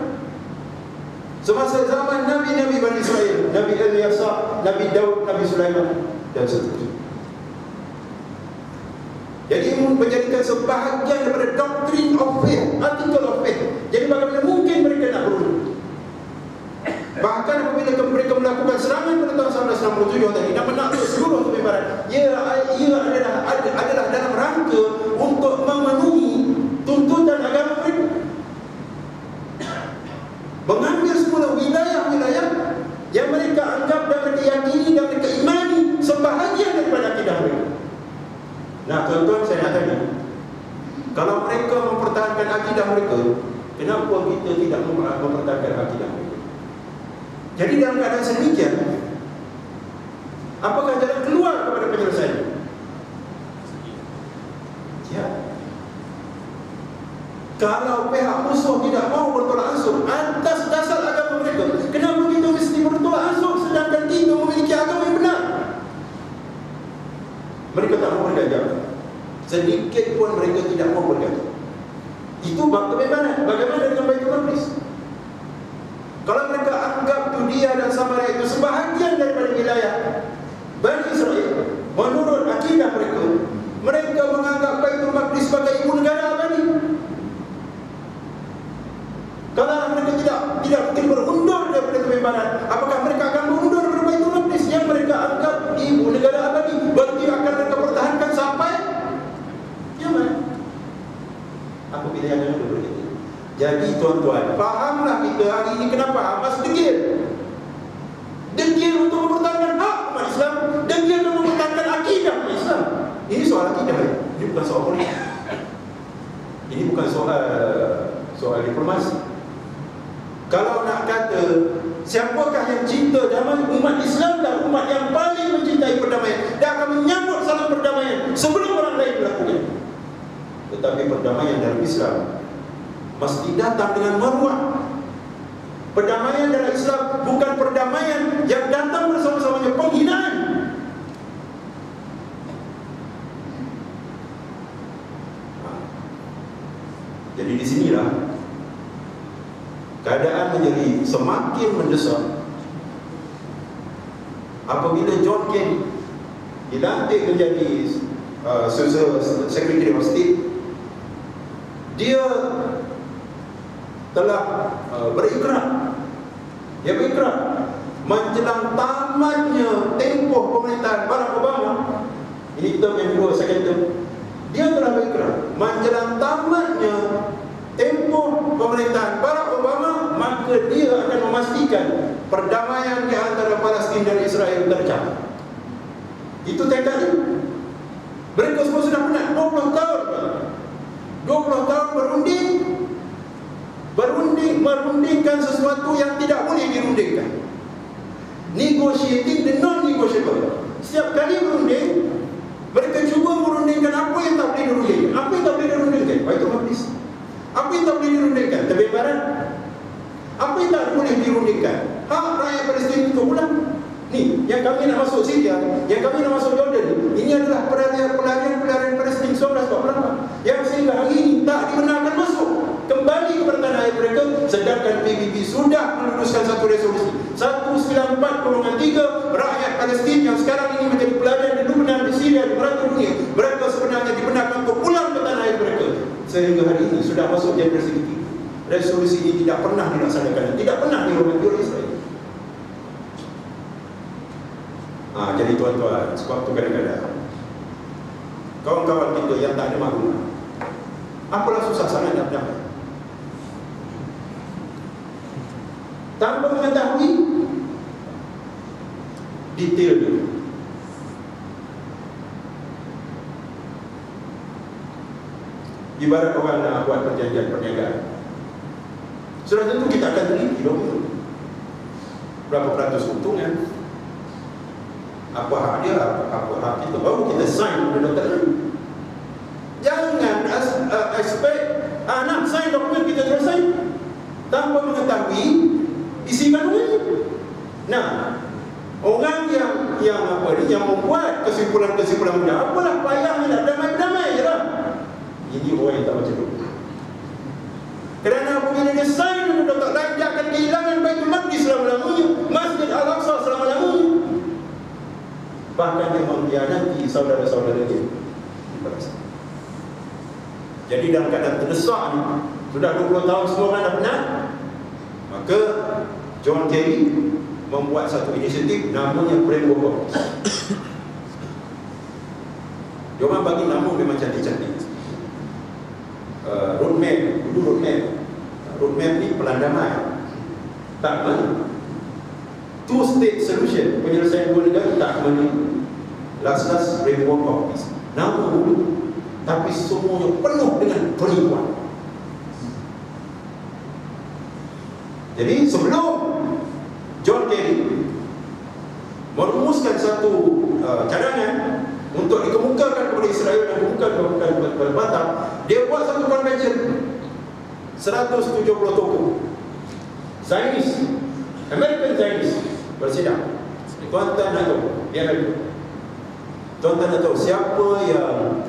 semasa zaman Nabi-Nabi Bani Israel, Nabi Ilyasa, Nabi Daud, Nabi Sulaiman dan seterusnya. Jadi menjadikan sebahagian daripada doctrine of faith, article of faith. Jadi bagaimana mungkin mereka nak berundur? Bahkan apabila mereka melakukan serangan pada tahun 1967 tadi dan menakluk seluruh tebing barat, ia adalah dalam rangka untuk memenuhi tuntutan agama mereka, mengambil semula wilayah-wilayah yang mereka anggap dan mereka yakini dan mereka imani sebahagian daripada akidah mereka. Nah tuan-tuan, saya nak tanya, kalau mereka mempertahankan akidah mereka, kenapa kita tidak mempertahankan akidah mereka? Jadi dalam keadaan sedemikian, apakah jalan keluar kepada penyelesaian? Ya. Kalau pihak musuh tidak mau bertolak ansur atas dasar agama mereka, kenapa kita mesti bertolak ansur sedangkan kita memiliki agama yang benar? Mereka tak mau bergajah. Sedikit pun mereka tidak mau bergajah. Itu bagaimana? Bagaimana dengan Baitul Maqdis? Kalau mereka anggap Judea dan Samaria itu sebahagian daripada wilayah Bani Israel, menurut akidah mereka, mereka menganggap Baitul Maqdis sebagai ibu negara abadi. Kalau mereka tidak mungkin berundur daripada tebing barat, apakah mereka akan berundur daripada Baitul Maqdis yang mereka anggap ibu negara abadi? Berarti akan mereka pertahankan sampai kiamat. Apa pilihan yang berbeda? Jadi tuan-tuan, fahamlah kita hari ini kenapa Hamas degil. Degil untuk mempertahankan hak umat Islam, degil untuk mempertahankan akidah umat Islam. Ini soal akidah, ini bukan soal politik. Ini bukan soal diplomasi. Kalau nak kata siapakah yang cinta damai, umat Islam dan umat yang paling mencintai perdamaian dan akan menyambut salam perdamaian sebelum orang lain melakukan. Tetapi perdamaian dalam Islam mesti datang dengan maruah. Perdamaian dalam Islam bukan perdamaian yang datang bersama-samanya penghinaan. Jadi di sinilah keadaan menjadi semakin mendesak apabila John Kerry dilantik menjadi Secretary of State. Dia telah berikrar menjelang tamatnya tempoh pemerintahan Barack Obama. Ini term yang kedua, second term. Dia telah berikrar menjelang tamatnya tempoh pemerintahan Barack Obama, maka dia akan memastikan perdamaian di antara Palestin dan Israel tercapai. Itu tekadnya. Mereka semua sudah penat 20 tahun. 20 tahun merundingkan sesuatu yang tidak boleh dirundingkan. Negotiating the non-negotiable. Setiap kali berunding, mereka cuba merundingkan apa yang tak boleh dirundingkan. Apa yang tak boleh dirundingkan? Baitul Maqdis. Apa yang tak boleh dirundingkan? Tebing barat. Apa yang tak boleh dirundingkan? Hak rakyat Palestin itu ulang. Ni, yang kami nak masuk Syria, yang kami nak masuk Jordan, ini adalah pelarian Palestin 1948. dah masuk generasi ketiga. Resolusi ini tidak pernah dilaksanakan, tidak pernah dihormati oleh Israel. Jadi tuan-tuan, sebab tu kadang-kadang kawan-kawan kita yang tak ada maklumat, apalah susah sangat nak berdamai tanpa mengetahui detail dia. Ibarat orang nak buat perjanjian perniagaan, sudah tentu kita akan teliti dulu berapa peratus keuntungan, apa hak dia, apa hak kita, baru kita sign benda tersebut. Jangan expect nak sign dokumen kita terus sign tanpa mengetahui isi kandungannya. Nah, orang yang membuat kesimpulan-kesimpulan mudah, apalah payahnya nak damai-damai je lah. Ini orang yang tak baca doa. Kerana apabila dia sign dengan Dr. Lain, dia akan kehilangan Baitul Maqdis selama-lamanya, Masjid Al-Aqsa selama-lamanya. Bahkan dia mengkhianati saudara-saudara dia. Jadi dalam keadaan terdesak ni, sudah 20 tahun semua orang dah penat, maka John Kerry membuat satu inisiatif namanya Framework Office. Dia orang bagi nama memang cantik-cantik. Roadmap, dulu roadmap ni pelan damai. Tak mana. Two state solution, penyelesaian dua negara, tak mana. Last Framework Office. Nama dulu, tapi semuanya penuh dengan penipuan. Jadi sebelum John Kerry merumuskan satu cadangan untuk dikemukakan kepada Israel dan dikemukakan kepada Batam, dia buat satu convention 170 tokoh Zionis, American Zionis bersidang. Tuan-tuan nak tahu, tuan-tuan nak tahu siapa yang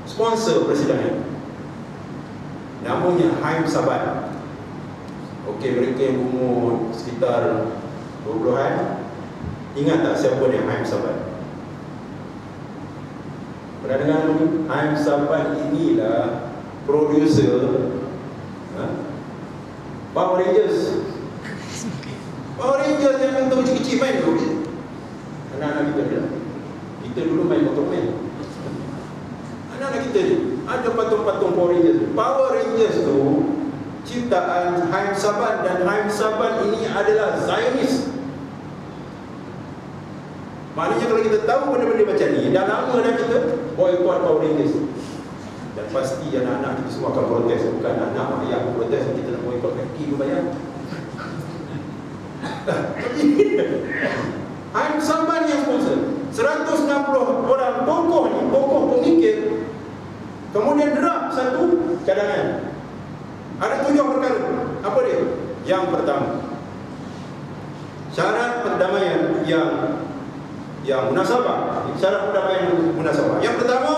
sponsor persidangan? Namanya Haim Saban. Okey, mereka yang umur sekitar 20-an, ingat tak siapa dia Haim Saban? Pernah dengar ni? Haim Saban inilah producer Power Rangers. Power Rangers yang untuk kecil-kecil main dulu. Anak-anak kita dia. Kita dulu main Motorman. Anak-anak kita ni ada patung-patung Power Rangers. Power Rangers tu ciptaan Haim Saban, dan Haim Saban ini adalah Zionis. Maknanya kalau kita tahu benda-benda macam ni, dah lama dah kita boycott Power Rangers. Dan pasti anak-anak kita semua akan protes. Bukan anak ayah protes, kita nak boycott kaki tu bayar. Haim Saban yang sponsor 160 orang tokoh ni, tokoh pemikir, kemudian derap satu cadangan. Ada 7 perkara. Apa dia? Yang pertama, syarat perdamaian yang munasabah. Syarat perdamaian munasabah. Yang pertama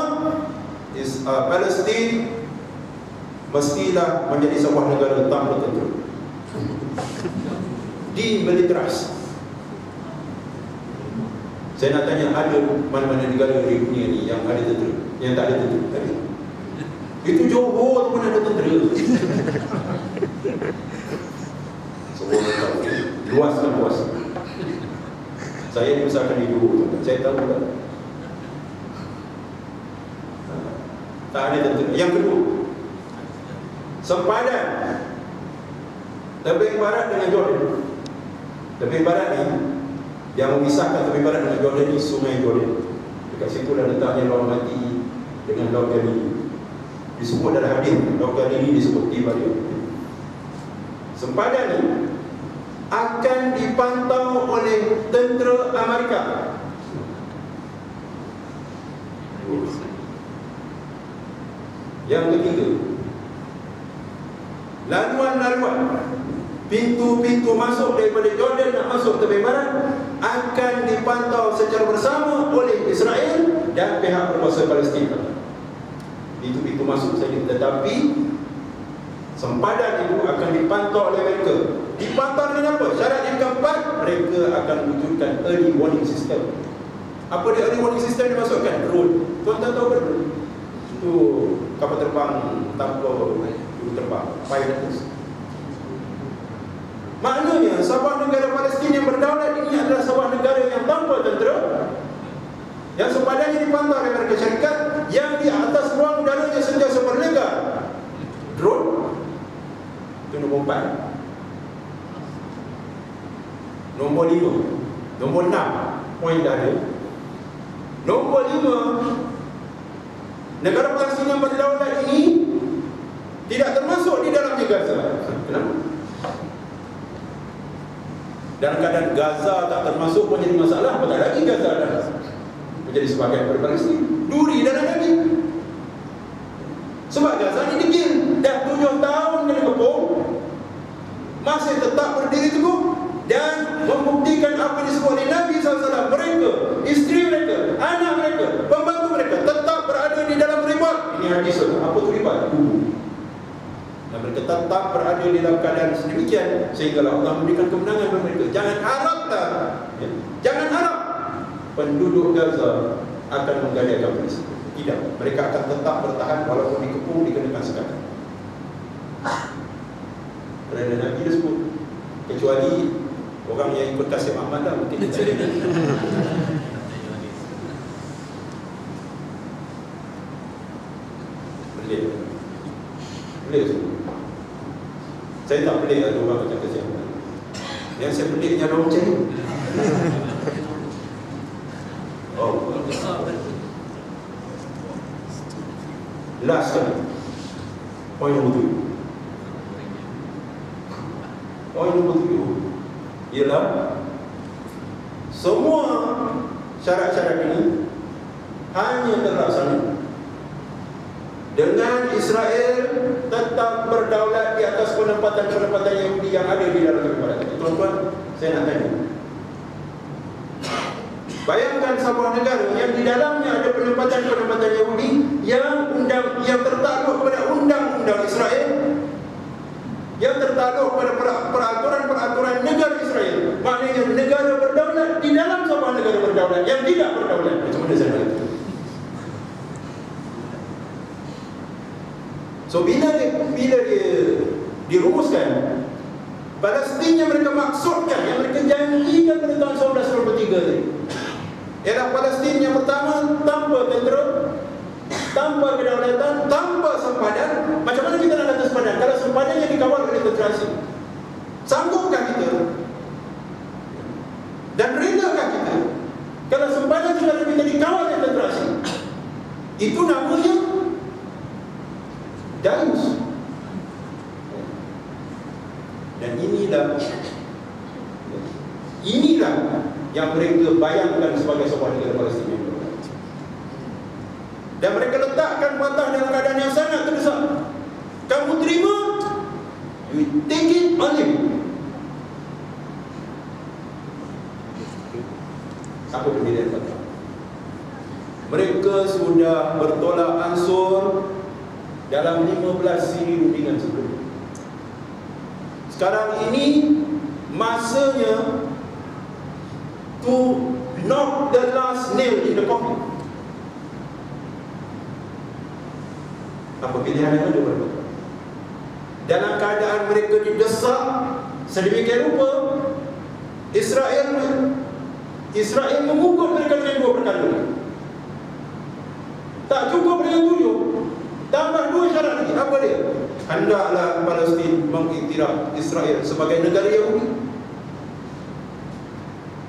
is Palestin mestilah menjadi sebuah negara tanpa tentera. Demilitarized. Saya nak tanya, ada mana-mana negara di dunia ni yang ada tentera? Yang tak ada tentera? Ada. Itu Johor tu pun ada tentera. Semua orang tahu. Luas dan luas. Saya dibesarkan di Johor, saya tahu tak? Tak ada tentera. Yang kedua, sempadan tebing barat dengan Jordan. Tebing barat ni yang memisahkan tebing barat dengan Jordan ni Sungai Jordan. Dekat situ dah letaknya Laut Mati dengan Laut Galili. Disebut dalam hadis, Laut Galili disebut Tiberia. Sempadan ni akan dipantau oleh tentera Amerika. Yang ketiga, laluan-laluan, pintu-pintu masuk daripada Jordan nak masuk tebing barat akan dipantau secara bersama oleh Israel dan pihak berkuasa Palestin. Pintu-pintu masuk saja, tetapi sempadan itu akan dipantau oleh mereka. Dipantau dengan apa? Syarat yang keempat, mereka akan wujudkan early warning system. Apa dia early warning system dimasukkan? Drone. Tuan-tuan tahu ke drone? Itu kapal terbang tanpa terbang pilotless. Maknanya sebuah negara Palestin yang berdaulat ini adalah sebuah negara yang tanpa tentera, yang sepadannya dipantau oleh Amerika Syarikat, yang di atas ruang udaranya sentiasa berlega drone. Itu nombor 4. Nombor 5, nombor 6 poin dah ada. Nombor 5, negara Palestin yang berdaulat ini tidak termasuk di dalamnya Gaza. Kenapa? Dalam keadaan Gaza tak termasuk pun jadi masalah. Apatah lagi Gaza dah menjadi sebahagian dari Palestin. Duri dan lagi. Sebab Gaza ini degil. Dah 7 tahun kena kepung, masih tetap berdiri teguh dan membuktikan apa yang disebut oleh Nabi SAW. Mereka, isteri mereka, anak mereka, pembantu mereka tetap berada di dalam ribat. Ini hadis. Apa tu ribat? Dan mereka tetap berada di dalam keadaan sedemikian sehinggalah Allah memberikan kemenangan kepada mereka. Jangan haraplah, jangan harap penduduk Gaza akan menggadaikan Palestin. Tidak, mereka akan tetap bertahan walaupun dikepung, dikenakan sekarang. Kerana Nabi dah sebut, kecuali orang yang ikut Kasim Ahmad dah mungkin dia tak ada. Pelik. Pelik semua. Saya tak pelik ada orang macam Kasim Ahmad. Yang saya peliknya ada orang macam ni. Oh, last sekali, poin nombor 7. Poin nombor 7 ialah semua syarat-syarat ini hanya terlaksana dengan Israel tetap berdaulat di atas penempatan-penempatan Yahudi yang ada di dalam negara Palestin. Tuan-tuan, saya nak tanya, bayangkan sebuah negara yang di dalamnya ada penempatan-penempatan Yahudi yang tertakluk kepada undang-undang Israel, yang tertakluk kepada peraturan-peraturan negara Israel. Maknanya negara berdaulat di dalam sebuah negara berdaulat yang tidak berdaulat. Macam mana saya nak kata? So bila dia dirumuskan, Palestin yang mereka maksudkan, yang mereka janjikan pada tahun 1993 tadi, ialah Palestin yang pertama tanpa tentera, tanpa kedaulatan, tanpa sempadan. Macam mana kita nak kata sempadan kalau sempadannya dikawal oleh tentera asing? Sanggupkah kita? Dan redakah kita kalau sempadan saudara kita dikawal oleh tentera asing? Itu namanya Dayus. Dan inilah yang mereka bayangkan sebagai sebuah negara Palestin yang berdaulat. Dan mereka letakkan patah dalam keadaan yang sangat terdesak. Kamu terima, you take it or leave it. Apa pendirian patah? Mereka sudah bertolak ansur dalam 15 siri rundingan sebelum. Sekarang ini masanya to knock the last nail in the coffin. Apa pilihan yang ada berapa? Dalam keadaan mereka didesak sedemikian rupa, Israel mengukur mereka dengan 2 perkara. Tak cukup dengan 7, tambah 2 syarat lagi. Apa dia? Hendaklah Palestin mengiktiraf Israel sebagai negara Yahudi.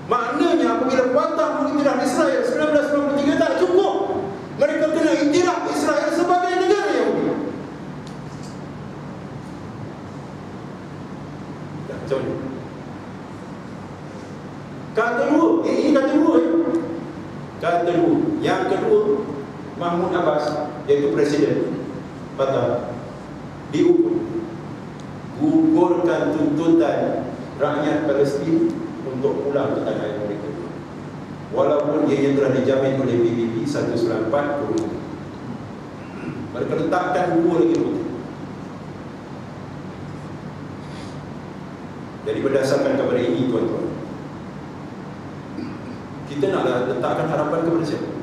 Maknanya apabila Fatah mengiktiraf Israel 1993 tak cukup, mereka kena iktiraf Israel sebagai negara Yahudi. Macam ni. Kata dua, ini kata dua ya. Kata dua. Yang kedua, Mahmud Abbas, iaitu Presiden Fatah, diukur, gugurkan tuntutan rakyat Palestin untuk pulang ke tanah air mereka, walaupun ia yang telah dijamin oleh PBB 194 kurung. Mereka letakkan 2 lagi putih. Jadi berdasarkan kepada ini, tuan-tuan, kita naklah letakkan harapan kepada siapa?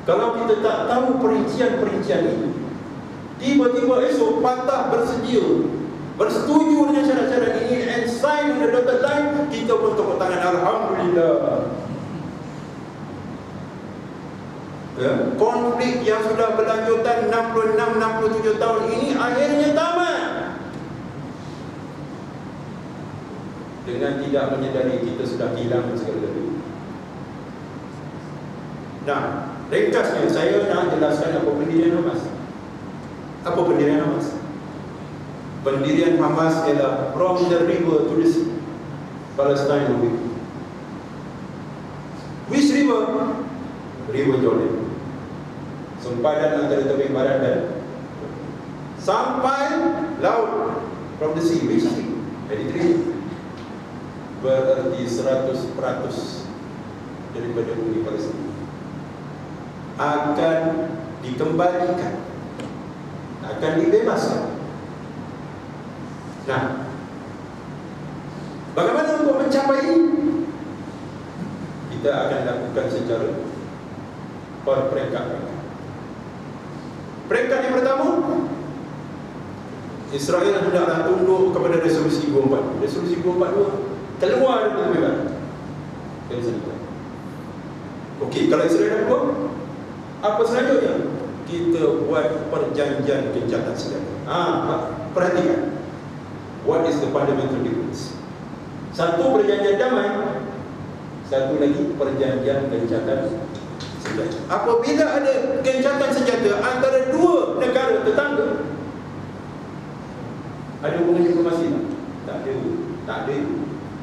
Kalau kita tak tahu perincian-perincian ini, tiba-tiba esok patah bersedia, bersetuju dengan syarat-syarat ini and sign on the dotted line, kita pun tepuk tangan, Alhamdulillah. Ya, konflik yang sudah berlanjutan 66-67 tahun ini akhirnya tamat. Dengan tidak menyedari kita sudah kehilangan segala-galanya. Nah, ringkasnya saya nak jelaskan apa pendirian Hamas. Apa pendirian Hamas? Pendirian Hamas ialah from the river to the sea, Palestine will be. Which river? River Jordan. Sempadan antara tebing barat dan sampai laut, from the sea, which sea? Mediterranean. Berarti 100% daripada bumi Palestin akan dikembalikan, akan dibebaskan. Nah, bagaimana untuk mencapai ini? Kita akan lakukan secara berperingkat. Peringkat yang pertama, Israel hendaklah tunduk kepada resolusi 24. Resolusi 24 keluar dari tepi barat. Okey, kalau Israel dah keluar, apa selanjutnya? Kita buat perjanjian gencatan senjata. Perhatikan, what is the fundamental difference? Satu perjanjian damai, satu lagi perjanjian gencatan senjata. Apabila ada gencatan senjata antara dua negara tetangga, ada hubungan diplomasi tak? Tak ada.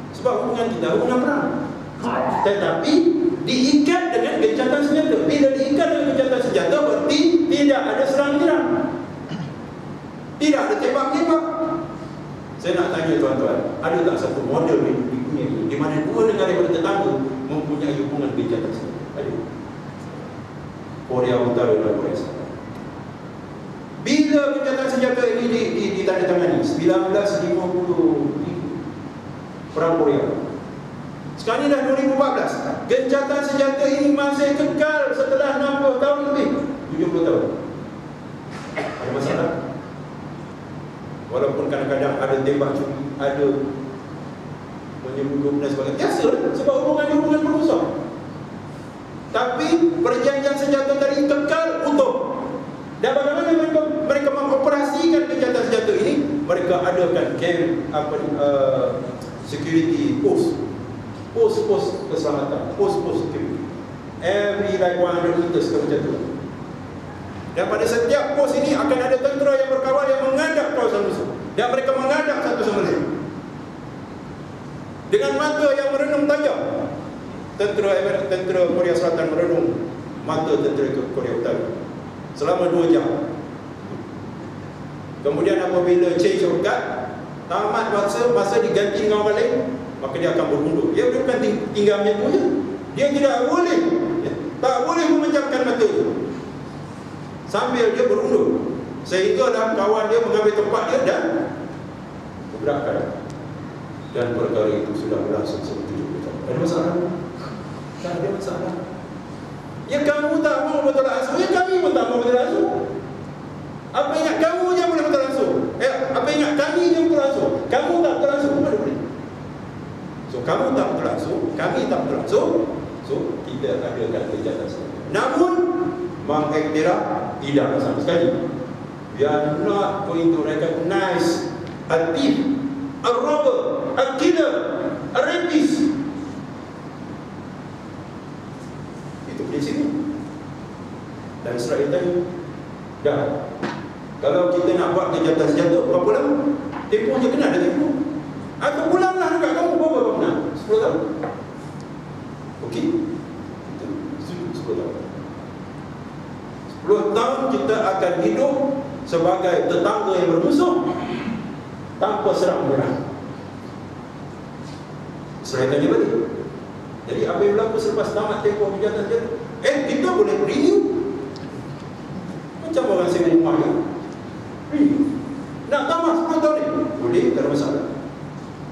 Sebab hubungan kita hubungan perang. Tetapi diikat dengan gencatan senjata. Bila diikat dengan gencatan senjata, berarti tidak ada serang-menyerang, tidak ada tembak-menembak. Saya nak tanya tuan-tuan, ada tak satu model di dunia ini di mana dua negara yang bertetangga mempunyai hubungan gencatan senjata? Ada? Korea Utara dan Korea Selatan. Bila gencatan senjata ini ditandatangani? 1953, Perang Korea. Sekarang ni dah 2014. Gencatan senjata ini masih kekal setelah 60 tahun lebih, 70 tahun. Ada masalah? Walaupun kadang-kadang ada tembak curi, ada menyembunyikan dan sebagainya. Biasa, sebab hubungan berusaha. Tapi perjanjian senjata tadi kekal utuh. Dan bagaimana mereka mengoperasikan gencatan senjata ini? Mereka adakan camp security post keselamatan, post security every like 100 meters ke macam tu. Dan pada setiap pos ini akan ada tentera yang berkawal yang menghadap kawasan musuh, dan mereka menghadap satu sama lain dengan mata yang merenung tajam. Tentera Korea Selatan merenung mata tentera Korea Utara selama 2 jam. Kemudian apabila change of guard, tamat masa diganti dengan orang lain, maka dia akan berundur. Dia bukan tinggal macam tu je. Dia tak boleh memejamkan mata itu sambil dia berundur, sehingga dah kawan dia mengambil tempat dia dan bergerakkan. Dan perkara itu sudah berlangsung selama 70 tahun. Ada masalah? Tak ada masalah. Ya, kamu tak mau betul langsung, ya kami pun tak mau betul langsung. Apa ingat kamu je boleh betul langsung? Apa ingat kami je betul langsung? Kamu tak betul langsung, mana boleh? So, kamu tak betul langsung, kami tak betul langsung. So, kita adakan gencatan senjata. Namun, mengiktiraf tidak sama sekali. We are not going to recognize a thief, a robber, a killer, a rapist. Itu prinsipnya. Dan Israel tadi dah, kalau kita nak buat gencatan senjata, berapa lama? Tempohnya kena ada tempoh. Aku pulanglah dekat kamu, berapa pernah? 10 tahun. Okey? Itu 10 tahun. 10 tahun kita akan hidup sebagai tetangga yang bermusuh tanpa serang menyerang. Israel tanya balik. Jadi apa yang berlaku selepas tamat tempoh gencatan senjata? Kita boleh renew. Macam orang sewa rumah ya. Nak tamat 10 tahun ni? Boleh, tak ada masalah.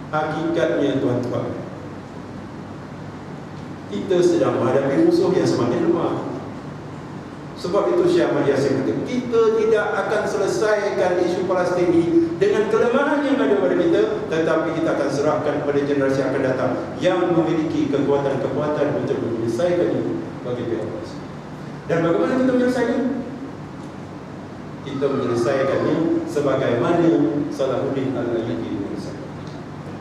Hakikatnya tuan-tuan, kita sedang menghadapi musuh yang semakin lemah. Sebab itu Syekh Ahmad Yasin kata, kita tidak akan selesaikan isu Palestin ini dengan kelemahan yang ada pada kita, tetapi kita akan serahkan kepada generasi yang akan datang yang memiliki kekuatan-kekuatan untuk menyelesaikan itu bagi pihak Palestin. Dan bagaimana kita menyelesaikan? Kita menyelesaikannya sebagaimana Salahuddin Al-Ayyubi menyelesaikan,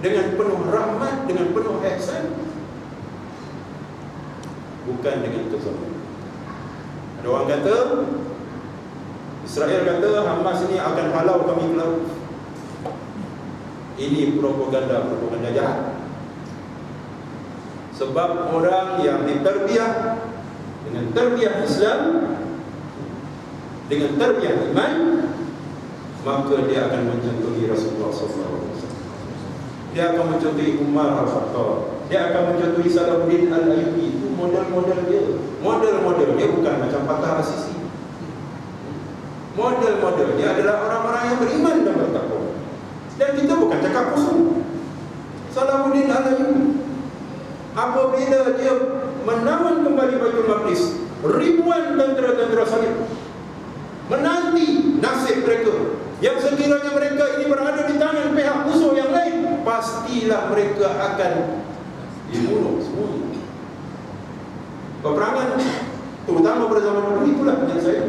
dengan penuh rahmat, dengan penuh ihsan, bukan dengan kezaliman. Ada orang kata, Israel kata Hamas ini akan halau kami ke laut. Ini propaganda jahat. Sebab orang yang diterbiah dengan terbiah Islam, dengan terbiah iman, maka dia akan mencontohi Rasulullah SAW. Dia akan mencontohi Umar Al-Khattab. Dia akan mencontohi Salahuddin Al-Ayyubi. Itu model-model dia. Model-model dia bukan macam Fatah Al-Sisi. Model-model dia adalah orang-orang yang beriman dan bertakwa. Dan kita bukan cakap kosong. Salahuddin Al-Ayyubi, apabila dia menawan kembali Baitul Maqdis, ribuan tentera-tentera salib menanti nasib mereka, yang sekiranya mereka ini berada di tangan pihak musuh yang lain, pastilah mereka akan dibunuh semua. Peperangan terutama pada zaman dulu itulah yang saya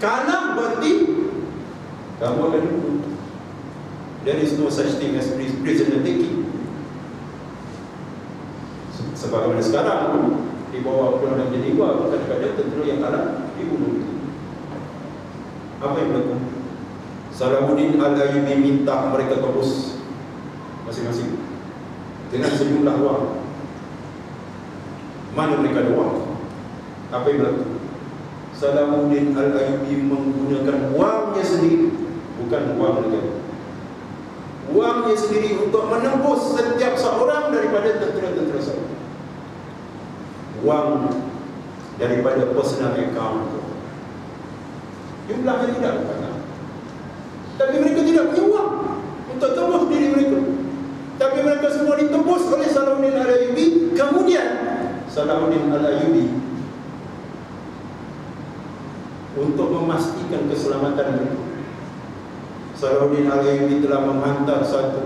kalah, berarti kamu akan dibunuh. There is no such thing as prisoner taking. Sebagaimana sekarang di bawah Undang-Undang Jenewa, kadang-kadang tentera yang kalah dibunuh. Apa yang berlaku? Salahuddin Al-Ayyubi minta mereka tebus masing-masing dengan sejumlah wang. Mana mereka ada wang? Apa yang berlaku? Salahuddin Al-Ayyubi menggunakan wangnya sendiri, bukan wang negara, wangnya sendiri untuk menembus setiap seorang daripada tentera-tentera saya. Wang daripada personal account, jumlahnya tidak banyak, tapi mereka tidak punya wang untuk tembus diri mereka. Tapi mereka semua ditembus oleh Salahuddin Al-Ayyubi. Kemudian Salahuddin Al-Ayyubi, untuk memastikan keselamatan mereka, Salahuddin Al-Ayyubi telah menghantar satu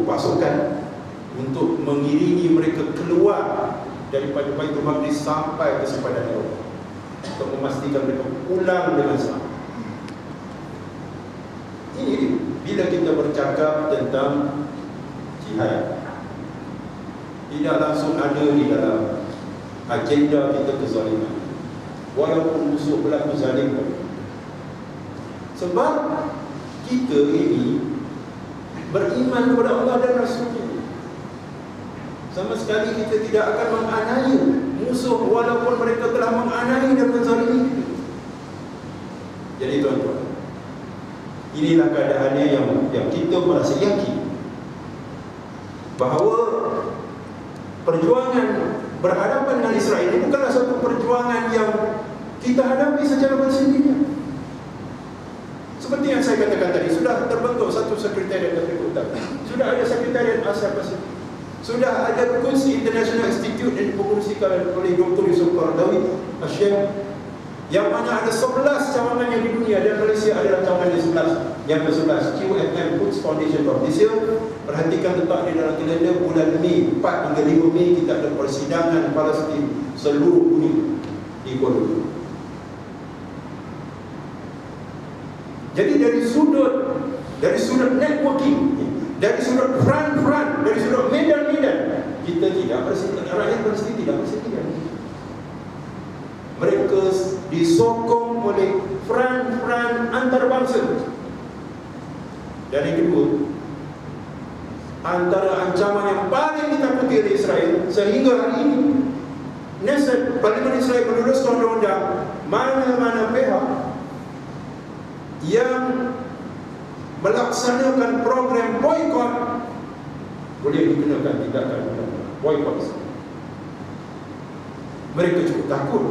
pasukan untuk mengiringi mereka keluar daripada Baitul Maqdis sampai ke sempadan Eropah, untuk memastikan mereka pulang dengan selamat. Ini bila kita bercakap tentang jihad, tidak langsung ada di dalam agenda kita kezaliman, walaupun musuh berlaku zalim. Sebab kita ini beriman kepada Allah dan Rasul-Nya. Sama sekali kita tidak akan menganiaya musuh walaupun mereka telah menganiaya dan menzalimi kita. Jadi tuan-tuan, inilah keadaannya yang kita merasa yakin bahawa perjuangan berhadapan dengan Israel ini bukanlah satu perjuangan yang kita hadapi secara bersendirian. Seperti yang saya katakan tadi, sudah terbentuk satu sekretariat Afrika Utara, sudah ada sekretariat Asia Pasifik, sudah ada Quds International Institute yang dipengurusikan oleh Dr. Yusuf Qaradawi Syekh, yang mana ada 11 cawangannya di dunia dan Malaysia adalah cawangan yang ke-11. QFM Quds Foundation of this year. Perhatikan letak di dalam kalender bulan Mei, 4 hingga 5 Mei kita ada persidangan Palestin seluruh dunia di Kuala Lumpur. Jadi dari sudut networking, dari sudut front, dari sudut medan, kita tidak bersendirian. Rakyat Palestin tidak bersendirian. Mereka disokong oleh front antarabangsa. Dan yang kedua, antara ancaman yang paling ditakuti oleh Israel sehingga hari ini, Knesset, Parlimen Israel meneruskan undang-undang, mana-mana pihak yang melaksanakan program boykot boleh dikenakan tindakan boykot. Mereka cukup takut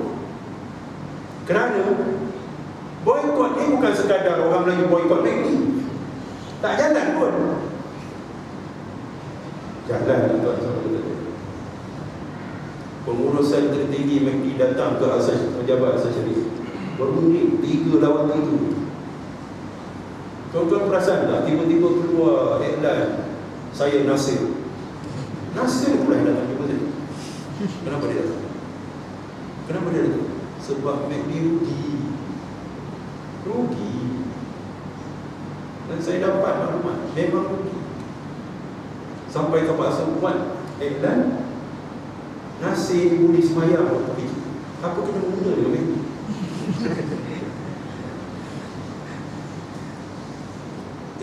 kerana boykot ni bukan sekadar orang Melayu boykot ni, tak jalan pun. Jalan tuan-tuan. pengurusan tertinggi MACD datang ke pejabat asas syariah, berunding 3 lawan 1. Tuan-tuan perasan tak, tiba-tiba keluar iklan, saya Nasir pula yang datang jumpa saya. Kenapa dia datang? Sebab MACD rugi. Dan saya dapat maklumat, memang rugi. Sampai terpaksa buat iklan Nasir boleh semayang waktu itu. Apa kena guna dengan MACD?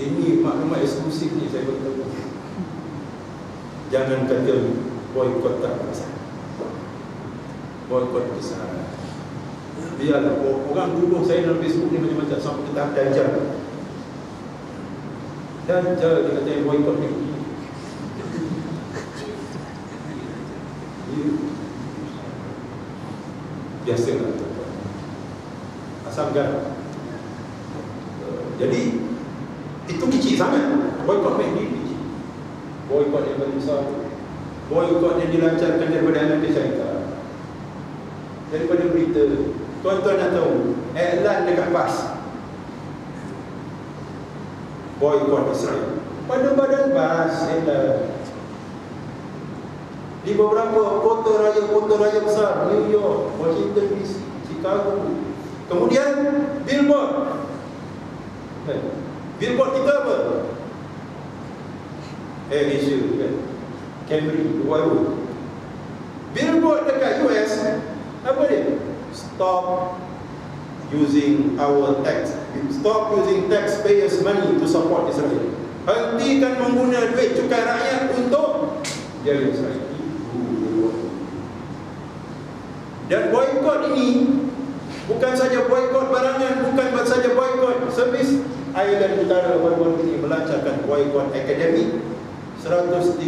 Ini maklumat eksklusif ni saya beritahu. Jangan kata boykot tak besar. Boykot besar. Biarlah orang tuduh saya dalam Facebook ni macam-macam sampai ke tahap Dajjal. Dajjal dia kata yang boykot ni. Biasalah tuan-tuan. Asal garam. Jadi itu kecil sangat. Boykot MACD kecil. Boykot yang paling besar, boykot yang dilancarkan daripada Amerika Syarikat, daripada berita. Tuan-tuan nak tahu, iklan dekat PAS boykot Israel pada badan PAS iklan. Di beberapa kota raya besar, New York, Washington DC, Chicago. Kemudian billboard kita apa? Asia kan, Camry, Huawei. Billboard dekat US apa dia? Stop using our tax, stop using taxpayers' money to support Israel. Hentikan menggunakan duit cukai rakyat untuk jaya Israel. Dan boykot ini bukan saja boykot barangan, bukan saja boykot servis. Ireland Utara baru-baru ini melancarkan boykot akademik. 138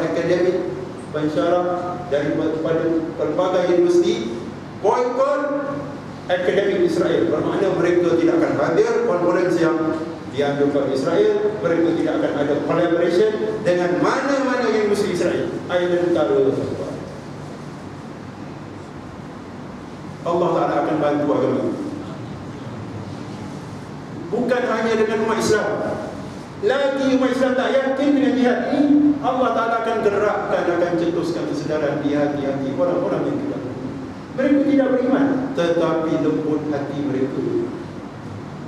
akademik pensyarah daripada pelbagai universiti boykot akademik Israel. Bermakna mereka tidak akan hadir konferensi yang dianjurkan Israel. Mereka tidak akan ada collaboration dengan mana-mana universiti Israel. Ireland Utara. Allah Ta'ala akan bantu agama. Bukan hanya dengan umat Islam. Lagi umat Islam tak yakin dengan jihad ini, Allah Ta'ala akan gerakkan, akan cetuskan kesedaran di hati-hati orang-orang yang tidak beriman. Mereka tidak beriman, tetapi lembut hati mereka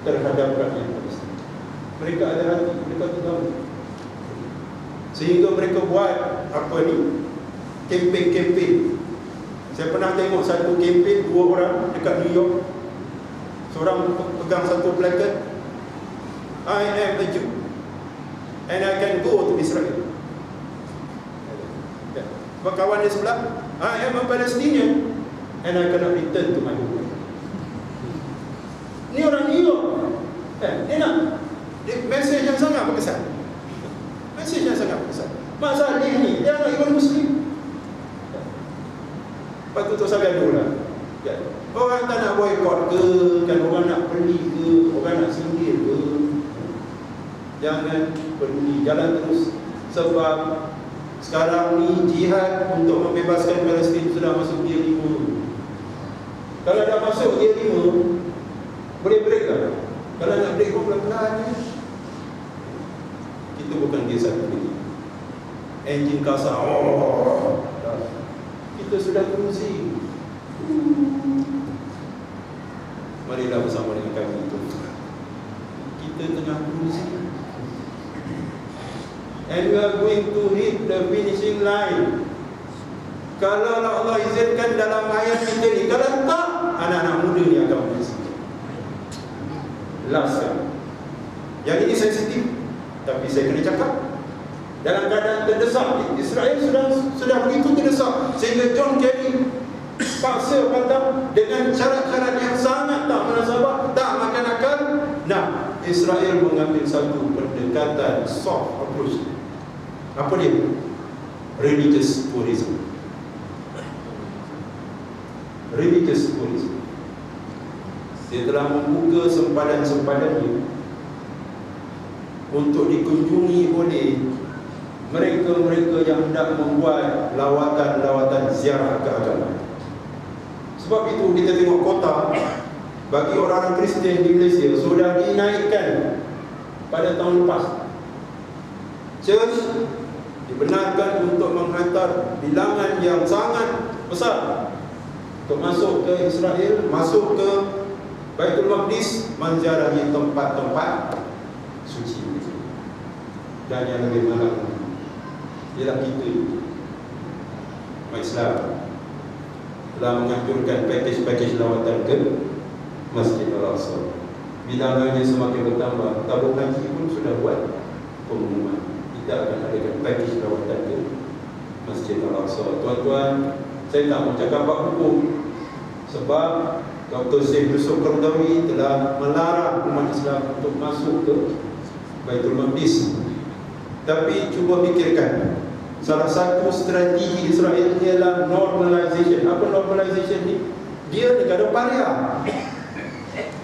terhadap rakyat Palestin. Mereka ada hati, mereka tahu. Sehingga mereka buat apa ni, kempen-kempen. Saya pernah tengok satu kempen 2 orang dekat New York. Seorang pegang satu plakat, I am a Jew and I can go to Israel. Kawan dia sebelah, I am a Palestinian and I cannot return to my home. Ni orang New York. Dia nak mesej yang sangat berkesan. Mesej yang sangat berkesan. Mak Saleh ni, dia anak Imam Muslim. Lepas tu terus gaduh lah. Orang tak nak boykot ke, kan orang nak beli ke, orang nak singgir ke. Jangan peduli, jalan terus. Sebab sekarang ni jihad untuk membebaskan Palestin sudah masuk year 5. Kalau dah masuk year 5, boleh break lah. Kalau nak break pun pelan-pelan. Kita bukan dia satu lagi. Enjin kasar, kita sudah cruising. Marilah bersama dengan kami itu. Kita tengah cruising. And we are going to hit the finishing line. Kalau Allah izinkan dalam ayat kita ni, kalau tak, anak-anak muda ni akan berhasil. Last kan. Yang ini sensitif, tapi saya kena cakap. Dalam keadaan terdesak, Israel sudah begitu terdesak, sehingga John Kerry paksa patah dengan syarat-syarat yang sangat tak munasabah, tak makan akal. Nah, Israel mengambil satu pendekatan soft approach. Apa dia? Religious tourism. Religious tourism. Dia telah membuka sempadan-sempadannya untuk dikunjungi oleh mereka-mereka yang hendak membuat lawatan-lawatan ziarah keagamaan. Sebab itu kita tengok kota bagi orang Kristian di Malaysia sudah dinaikkan pada tahun lepas. Church dibenarkan untuk menghantar bilangan yang sangat besar untuk masuk ke Israel, masuk ke Baitul Maqdis, menziarahi tempat-tempat suci. Dan yang lebih malang ialah kita umat Islam telah menganjurkan pakej-pakej lawatan ke Masjid Al-Aqsa. Bilangannya semakin bertambah. Tabung haji pun sudah buat pengumuman kita akan adakan pakej lawatan ke Masjid Al-Aqsa. Tuan-tuan, saya tak mau cakap bab hukum sebab Dr. Syed Yusuf Qaradawi telah melarang umat Islam untuk masuk ke Baitul Maqdis. Tapi cuba fikirkan, salah satu strategi Israel ialah normalization. Apa normalization ni? Dia negara paria.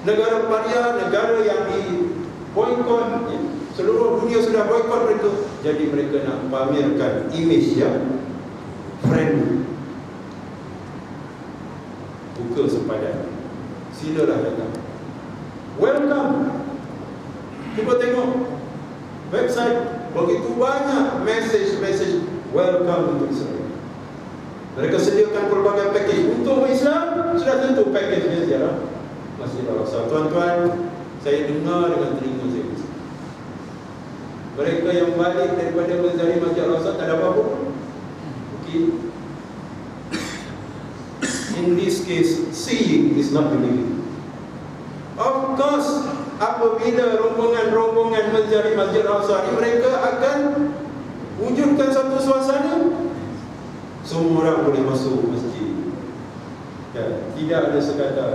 Negara paria, negara yang di boykot, seluruh dunia sudah boykot mereka. Jadi mereka nak pamerkan image yang friendly. Buka sempadan, silalah datang, welcome. Cuba tengok website, begitu banyak message welcome untuk Israel. Mereka sediakan pelbagai package untuk Islam. Sudah tentu package ziarah Masjid Al-Aqsa. Tuan-tuan, saya dengar dengan telinga saya. Mereka yang balik daripada menziarahi Masjid Al-Aqsa tak ada apa-apa. Okay. In this case, seeing is not believing. Of course, apabila rombongan-rombongan menziarahi Masjid Al-Aqsa ini, mereka akan wujudkan satu suasana semua orang boleh masuk masjid. Ya, tidak ada sekadar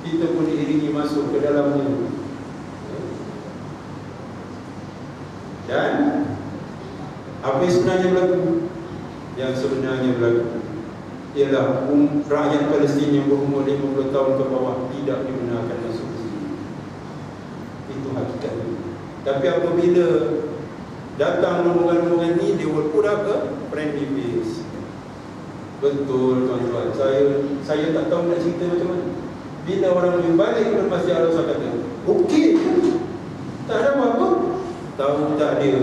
kita pun diiringi masuk ke dalamnya. Dan apa yang sebenarnya berlaku? Yang sebenarnya berlaku ialah rakyat Palestin yang berumur 50 tahun ke bawah tidak dibenarkan masuk ke sini. Itu hakikatnya. Tapi apabila datang rombongan-rombongan ni, dia will put up a friendly face. Betul tuan-tuan, saya tak tahu nak cerita macam mana. Bila orang balik ke Masjid Al-Aqsa kata, okey, tak ada apa-apa. Tahu tak dia,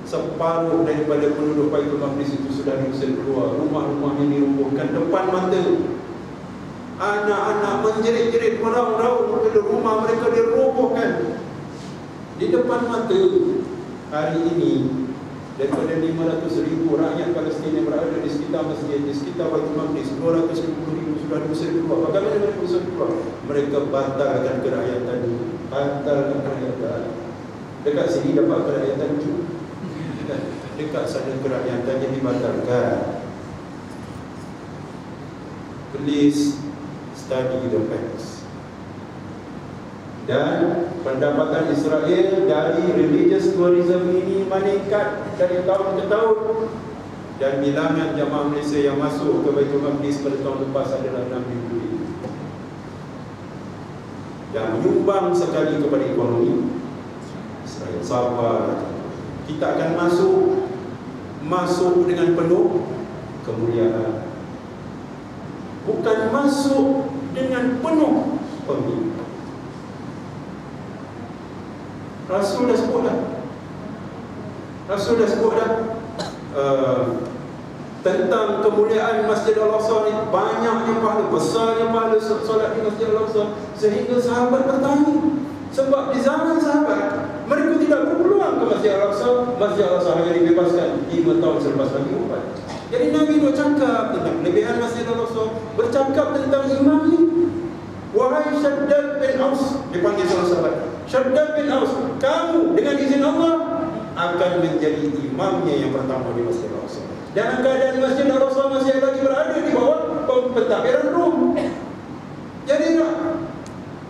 separuh daripada penduduk Baitul Maqdis itu sudah diusir keluar. Rumah-rumah ini dirobohkan depan mata. Anak-anak menjerit-jerit meraung-raung bila rumah mereka dirobohkan di depan mata. Hari ini daripada 500,000 rakyat Palestin yang berada di sekitar masjid, di sekitar Baitul Maqdis, 250,000 sudah diusir keluar. Bagaimana mereka usir keluar? Mereka batalkan kerakyatan. Batalkan kerakyatan. Dekat sini dapat kerakyatan juga. Dekat sana kerakyatan yang dibatalkan. Please study the facts. Dan pendapatan Israel dari religious tourism ini meningkat dari tahun ke tahun. Dan bilangan jamaah Malaysia yang masuk ke Baitul Maqdis pada tahun lepas adalah 6,000. Dan menyumbang sekali kepada ekonomi Israel. Sabar. Kita akan masuk dengan penuh kemuliaan. Bukan masuk dengan penuh pemilik. Rasul dah sebut dah tentang kemuliaan Masjid Al-Aqsa ni, banyaknya pahala, besarnya pahala solat di Masjid Al-Aqsa, sehingga sahabat bertanya. Sebab di zaman sahabat mereka tidak berpeluang ke Masjid Al-Aqsa. Masjid Al-Aqsa hanya dibebaskan 5 tahun selepas Nabi wafat. Jadi Nabi bercakap tentang kelebihan Masjid Al-Aqsa, bercakap tentang imamnya. Wahai Shaddad bin Aus, dipanggil seorang sahabat, Shaddad bin Aus, kamu dengan izin Allah akan menjadi imamnya yang pertama di Masjid Al-Aqsa. Dan keadaan Masjid Al-Aqsa masih lagi berada di bawah pentadbiran Rom. Jadi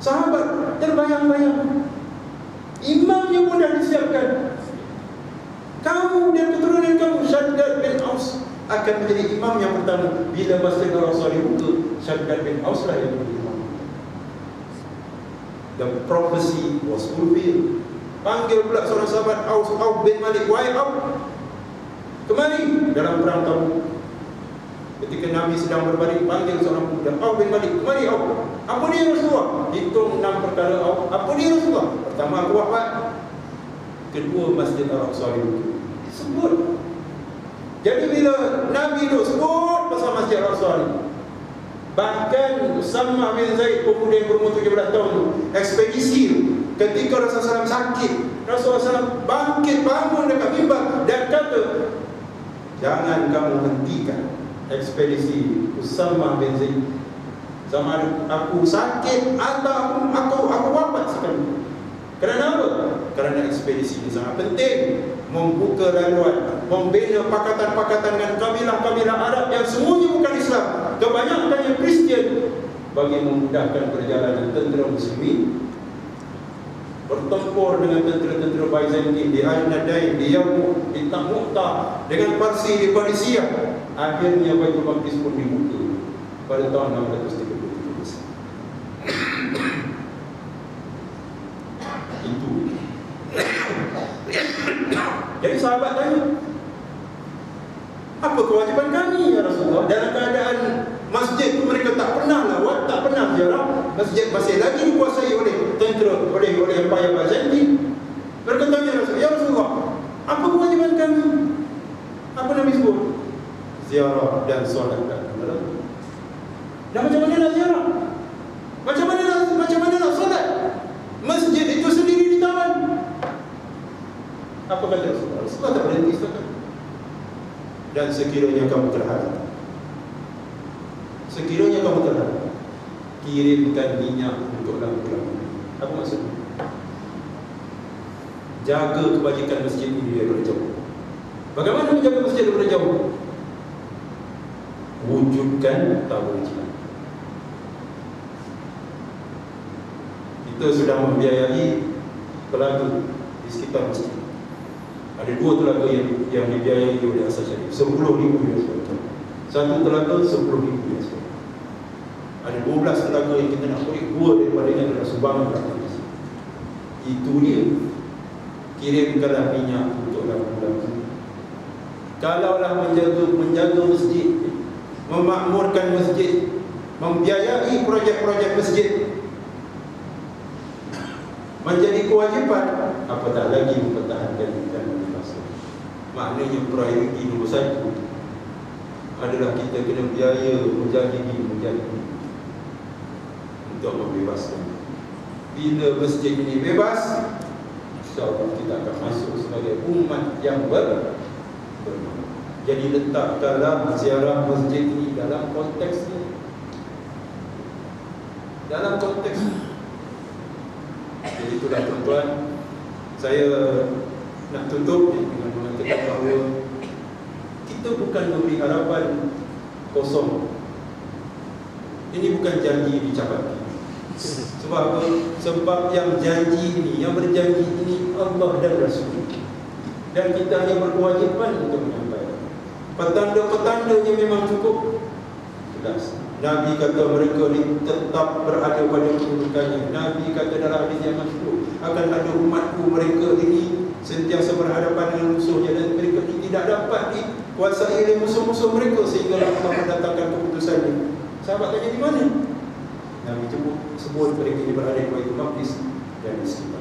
sahabat terbayang-bayang, imamnya pun dah disiapkan. Kamu dan keturunan kamu, Shaddad bin Aus, akan menjadi imam yang pertama. Bila Masjid Al-Aqsa dibuka, Shaddad bin Aus lah yang menjadi imam. The prophecy was fulfilled. Panggil pula seorang sahabat, Auf bin Malik. Wahai Auf, Kemari dalam perang Tabuk. Ketika Nabi sedang berbaring, panggil seorang pemuda, "Auf bin Malik, kemari Auf." "Apa dia Rasulullah?" Hitung 6 perkara Auf. "Apa dia Rasulullah?" "Pertama, aku wafat. Kedua, Masjid Al-Aqsa itu." Sebut. Jadi bila Nabi itu sebut pasal Masjid Al-Aqsa ni, bahkan Usama bin Zaid, pemuda yang berumur 17 tahun tu, ekspedisi tu, ketika Rasulullah SAW sakit, Rasulullah SAW bangkit, bangun dekat mimbar dan kata, "Jangan kamu hentikan ekspedisi Usama bin Zaid. Sama ada aku sakit atau aku wafat sekali." Kerana apa? Kerana ekspedisi ini sangat penting, membuka laluan, membina pakatan-pakatan dengan kabilah-kabilah Arab yang semuanya bukan Islam, kebanyakan yang Kristian, bagi memudahkan perjalanan tentera muslimin bertempur dengan tentera-tentera Byzantine di Al-Nadain, di Yarmouk, di Mu'tah, dengan Parsi di Persia. Akhirnya Baitul Maqdis pun dibuka pada tahun 633. Itu. Jadi sahabat tanya, "Apa kewajipan kami ya Rasulullah? Dalam keadaan masjid itu mereka tak pernah lawat, tak pernah ziarah, masjid masih lagi dikuasai oleh tentera, oleh Empire Byzantine." Mereka tanya Rasulullah, "Ya Rasulullah, apa kewajipan kami?" Apa Nabi sebut? Ziarah dan solat dan amal. Dan macam mana nak ziarah? Macam mana nak solat? Masjid itu sendiri ditawan. Apa kata Rasulullah? Rasulullah tak berhenti setakat. "Dan sekiranya kamu terhadap, kirimkan minyak untuk lampu-lampu." Apa maksudnya? Jaga kebajikan masjid ini daripada jauh. Bagaimana menjaga masjid daripada jauh? Wujudkan tawajilan. Kita sudah membiayai pelaga di sekitar masjid. Ada 2 telaga yang dibiayai oleh Asal Syarif, $10,000. Satu telaga $10,000. Ada 12 telaga yang kita nak beri, 2 daripadanya adalah sumbangan rakyat. Itu dia. Kirimkanlah minyak untuk lampu-lampu. Kalaulah menjaga masjid, memakmurkan masjid, membiayai projek-projek masjid menjadi kewajipan, apatah lagi mempertahankan dan membebaskan. Maknanya prioriti nombor 1 adalah kita kena biaya mujahidin untuk membebaskan. Bila masjid ini bebas, insya-Allah kita akan masuk sebagai umat yang beriman. Jadi letakkanlah ziarah masjid ini dalam konteks ini. Dalam konteks ini. Jadi itulah tuan-tuan, saya nak tutup dengan mengatakan bahawa kita bukan memberi harapan kosong. Ini bukan janji dicapai. Sebab apa? Sebab yang janji ini, yang berjanji ini Allah dan Rasul. Dan kita hanya berkewajipan untuk menyampaikan. Petanda-petandanya memang cukup jelas. Nabi kata mereka ni tetap berada pada kedudukannya. Nabi kata dalam hadis yang masyhur, akan ada umatku, mereka ini sentiasa berhadapan dengan musuhnya, dan mereka ini tidak dapat dikuasai oleh musuh-musuh mereka sehingga Allah mendatangkan keputusannya. Sahabat tanya, di mana? Nabi sebut mereka ini berada di Baitul Maqdis dan di sekitar.